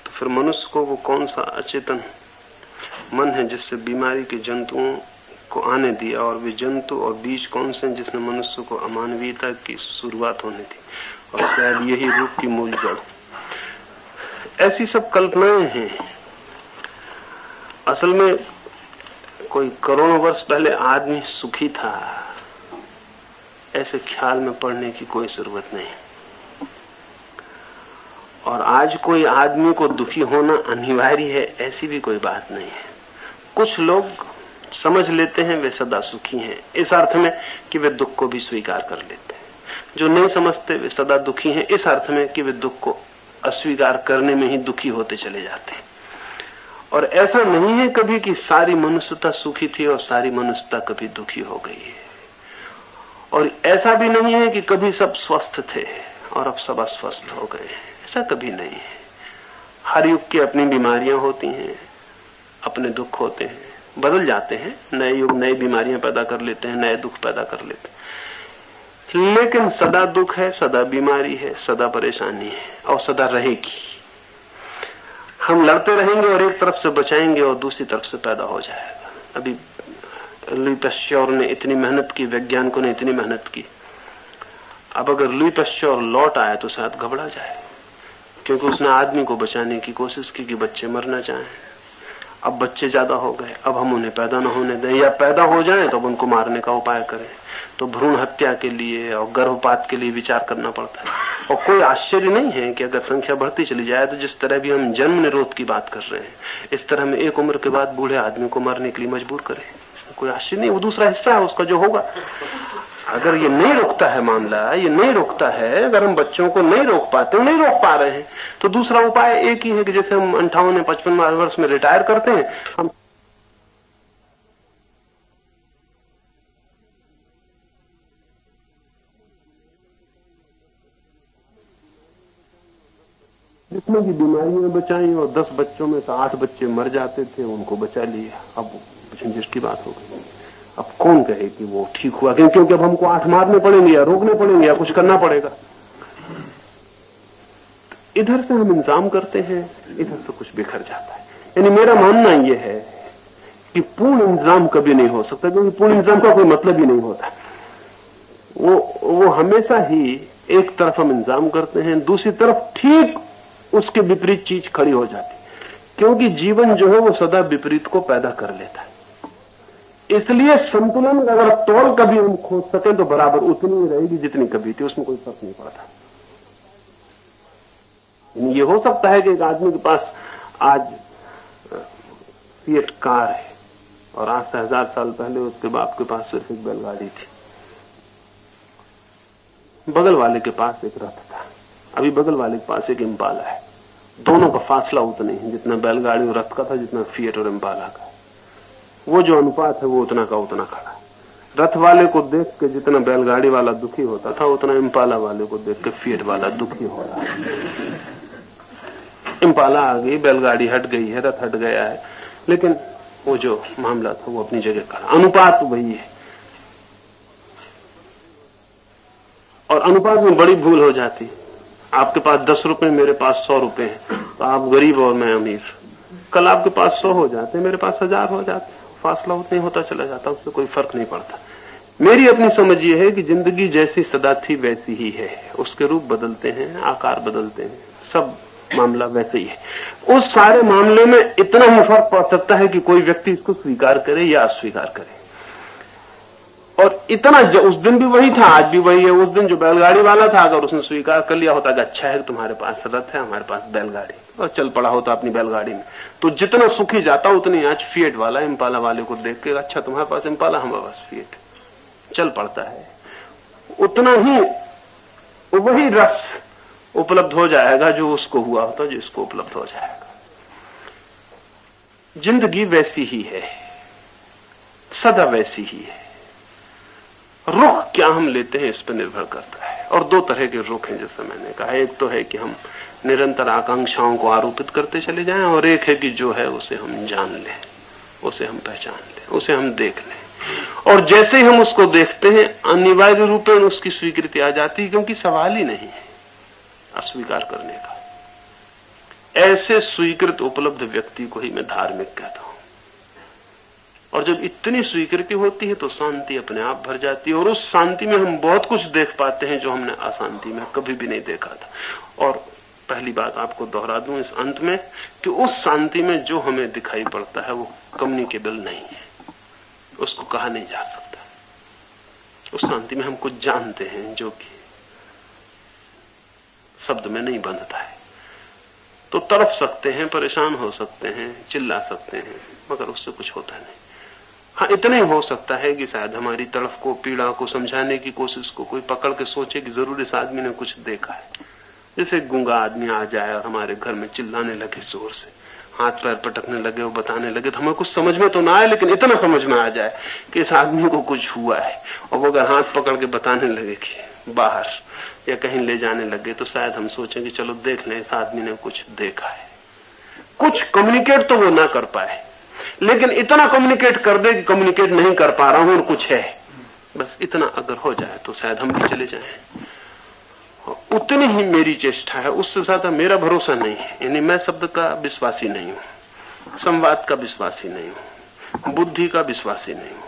तो फिर मनुष्य को वो कौन सा अचेतन मन है जिससे बीमारी के जंतुओं को आने दिया, और वे जंतु और बीज कौन से जिसने मनुष्य को अमानवीयता की शुरुआत होने दी, और शायद यही रूप की मूल जड़। ऐसी सब कल्पनाएं हैं। असल में कोई करोड़ों वर्ष पहले आदमी सुखी था, ऐसे ख्याल में पड़ने की कोई जरूरत नहीं। और आज कोई आदमी को दुखी होना अनिवार्य है, ऐसी भी कोई बात नहीं है। कुछ लोग समझ लेते हैं वे सदा सुखी हैं, इस अर्थ में कि वे दुख को भी स्वीकार कर लेते हैं। जो नहीं समझते वे सदा दुखी हैं, इस अर्थ में कि वे दुख को अस्वीकार करने में ही दुखी होते चले जाते हैं। और ऐसा नहीं है कभी कि सारी मनुष्यता सुखी थी और सारी मनुष्यता कभी दुखी हो गई है। और ऐसा भी नहीं है कि कभी सब स्वस्थ थे और अब सब अस्वस्थ हो गए। ऐसा कभी नहीं है। हर युग की अपनी बीमारियां होती हैं, अपने दुख होते हैं, बदल जाते हैं। नए युग नई बीमारियां पैदा कर लेते हैं, नए दुख पैदा कर लेते हैं। लेकिन सदा दुख है, सदा बीमारी है, सदा परेशानी है, और सदा रहेगी। हम लड़ते रहेंगे और एक तरफ से बचाएंगे और दूसरी तरफ से पैदा हो जाएगा। अभी लुई पास्चर ने इतनी मेहनत की, वैज्ञानिकों ने इतनी मेहनत की। अब अगर लुई पास्चर लौट आए तो शायद घबरा जाए, क्योंकि उसने आदमी को बचाने की कोशिश की कि बच्चे मर न जाएं। अब बच्चे ज्यादा हो गए, अब हम उन्हें पैदा न होने दें, या पैदा हो जाएं तो अब उनको मारने का उपाय करें। तो भ्रूण हत्या के लिए और गर्भपात के लिए विचार करना पड़ता है। और कोई आश्चर्य नहीं है कि अगर संख्या बढ़ती चली जाए तो जिस तरह भी हम जन्म निरोध की बात कर रहे हैं, इस तरह में एक उम्र के बाद बूढ़े आदमी को मरने के लिए मजबूर करें। कोई आश्चर्य नहीं, वो दूसरा हिस्सा है उसका जो होगा। अगर ये नहीं रुकता है मामला, ये नहीं रुकता है, अगर हम बच्चों को नहीं रोक पाते, नहीं रोक पा रहे हैं, तो दूसरा उपाय एक ही है कि जैसे हम 58-55 वर्ष में रिटायर करते हैं, हम जितने की बीमारियां बचाई और 10 बच्चों में से 8 बच्चे मर जाते थे, उनको बचा लिया। अब जिसकी बात हो गई, अब कौन कहे कि वो ठीक हुआ? क्योंकि अब हमको 8 मारने पड़ेंगे या रोकने पड़ेंगे या कुछ करना पड़ेगा। इधर से हम इंतजाम करते हैं, इधर से कुछ बिखर जाता है। यानी मेरा मानना यह है कि पूर्ण इंतजाम कभी नहीं हो सकता, क्योंकि पूर्ण इंतजाम का कोई मतलब ही नहीं होता। वो हमेशा ही एक तरफ हम इंतजाम करते हैं, दूसरी तरफ ठीक उसके विपरीत चीज खड़ी हो जाती, क्योंकि जीवन जो है वो सदा विपरीत को पैदा कर लेता है। इसलिए संतुलन अगर तौल कभी हम खोज सकें तो बराबर उतनी ही रहेगी जितनी कभी थी, उसमें कोई फर्क नहीं पड़ता। ये हो सकता है कि एक आदमी के पास आज फिएट कार है और आज से 1000 साल पहले उसके बाप के पास सिर्फ एक बैलगाड़ी थी। बगल वाले के पास एक रथ था, अभी बगल वाले के पास एक इम्पाला है। दोनों का फासला उतना ही जितना बैलगाड़ी और रथ का था, जितना फिएट और इम्पाला का। वो जो अनुपात है वो उतना का उतना खड़ा। रथ वाले को देख के जितना बैलगाड़ी वाला दुखी होता था, उतना इम्पाला वाले को देख के फिएट वाला दुखी हो रहा है। इम्पाला आ गई, बैलगाड़ी हट गई है, रथ हट गया है, लेकिन वो जो मामला था वो अपनी जगह खड़ा। अनुपात वही है, और अनुपात में बड़ी भूल हो जाती। आपके पास 10 रुपए, मेरे पास 100 रुपए हैं, तो आप गरीब और मैं अमीर। कल आपके पास 100 हो जाते, मेरे पास 1000 हो जाते, फासला उतना ही होता चला जाता, उससे कोई फर्क नहीं पड़ता। मेरी अपनी समझ ये है कि जिंदगी जैसी सदा थी वैसी ही है, उसके रूप बदलते हैं, आकार बदलते हैं, सब मामला वैसे ही है। उस सारे मामले में इतना ही फर्क पड़ सकता है कि कोई व्यक्ति इसको स्वीकार करे या अस्वीकार करे। और इतना उस दिन भी वही था, आज भी वही है। उस दिन जो बैलगाड़ी वाला था, अगर उसने स्वीकार कर लिया होता कि अच्छा है तुम्हारे पास रथ है, हमारे पास बैलगाड़ी, और चल पड़ा होता अपनी बैलगाड़ी में, तो जितना सुखी जाता उतनी आज फिएट वाला इम्पाला वाले को देख के अच्छा तुम्हारे पास इम्पाला, हमारे पास फिएट, चल पड़ता है। उतना ही वही रस उपलब्ध हो जाएगा जो उसको हुआ होता, जो इसको उपलब्ध हो जाएगा। जिंदगी वैसी ही है, सदा वैसी ही है। रुख क्या हम लेते हैं इस पर निर्भर करता है। और 2 तरह के रुख हैं, जैसे मैंने कहा। एक तो है कि हम निरंतर आकांक्षाओं को आरोपित करते चले जाएं, और एक है कि जो है उसे हम जान लें, उसे हम पहचान लें, उसे हम देख लें। और जैसे ही हम उसको देखते हैं, अनिवार्य रूप में उसकी स्वीकृति आ जाती है, क्योंकि सवाल ही नहीं है अस्वीकार करने का। ऐसे स्वीकृत उपलब्ध व्यक्ति को ही मैं धार्मिक कहता हूं। और जब इतनी स्वीकृति होती है तो शांति अपने आप भर जाती है, और उस शांति में हम बहुत कुछ देख पाते हैं जो हमने अशांति में कभी भी नहीं देखा था। और पहली बात आपको दोहरा दूं इस अंत में कि उस शांति में जो हमें दिखाई पड़ता है वो कम्युनिकेबल नहीं है, उसको कहा नहीं जा सकता। उस शांति में हम कुछ जानते हैं जो कि शब्द में नहीं बंधता है। तो तड़प सकते हैं, परेशान हो सकते हैं, चिल्ला सकते हैं, मगर उससे कुछ होता नहीं। हाँ, इतना ही हो सकता है कि शायद हमारी तड़फ को, पीड़ा को समझाने की कोशिश को कोई पकड़ के सोचे कि जरूर इस आदमी ने कुछ देखा है। जैसे गूंगा आदमी आ जाए और हमारे घर में चिल्लाने लगे, जोर से हाथ पैर पटकने लगे, वो बताने लगे, तो हमें कुछ समझ में तो ना आए, लेकिन इतना समझ में आ जाए कि इस आदमी को कुछ हुआ है। और वो अगर हाथ पकड़ के बताने लगे कि बाहर या कहीं ले जाने लगे, तो शायद हम सोचें कि चलो देख लें, इस आदमी ने कुछ देखा है। कुछ कम्युनिकेट तो वो ना कर पाए, लेकिन इतना कम्युनिकेट कर दे कि कम्युनिकेट नहीं कर पा रहा हूं और कुछ है, बस इतना अगर हो जाए तो शायद हम भी चले जाएं। उतनी ही मेरी चेष्टा है, उससे ज्यादा मेरा भरोसा नहीं है। यानी मैं शब्द का विश्वासी नहीं हूं, संवाद का विश्वासी नहीं हूं, बुद्धि का विश्वासी नहीं हूं।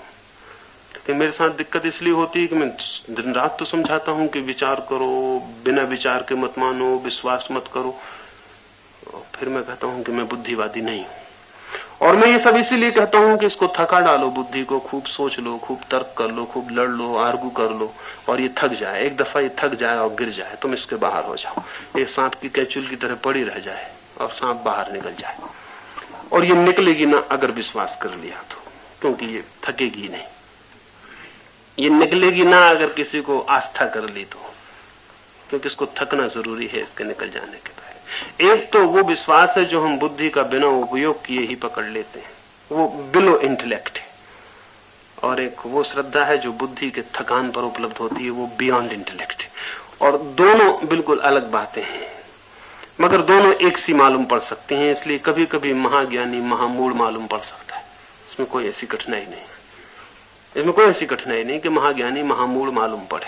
कि मेरे साथ दिक्कत इसलिए होती है कि मैं दिन रात तो समझाता हूं कि विचार करो, बिना विचार के मत मानो, विश्वास मत करो, और फिर मैं कहता हूं कि मैं बुद्धिवादी नहीं हूं। और मैं ये सब इसीलिए कहता हूं कि इसको थका डालो, बुद्धि को खूब सोच लो, खूब तर्क कर लो, खूब लड़ लो, आर्गू कर लो, और ये थक जाए। एक दफा ये थक जाए और गिर जाए, तुम इसके बाहर हो जाओ। ये सांप की कैचुल की तरह पड़ी रह जाए और सांप बाहर निकल जाए, और ये निकलेगी ना अगर विश्वास कर लिया तो, क्योंकि ये थकेगी नहीं। ये निकलेगी ना अगर किसी को आस्था कर ली तो, क्योंकि इसको थकना जरूरी है इसके निकल जाने के पहले। एक तो वो विश्वास है जो हम बुद्धि का बिना उपयोग किए ही पकड़ लेते हैं, वो बिलो इंटेलेक्ट है। और एक वो श्रद्धा है जो बुद्धि के थकान पर उपलब्ध होती है, वो बियॉन्ड इंटेलेक्ट है। और दोनों बिल्कुल अलग बातें हैं, मगर दोनों एक सी मालूम पड़ सकती हैं। इसलिए कभी कभी महाज्ञानी महामूढ़ मालूम पड़ सकता है, इसमें कोई ऐसी कठिनाई नहीं। इसमें कोई ऐसी कठिनाई नहीं कि महाज्ञानी महामूढ़ मालूम पड़े।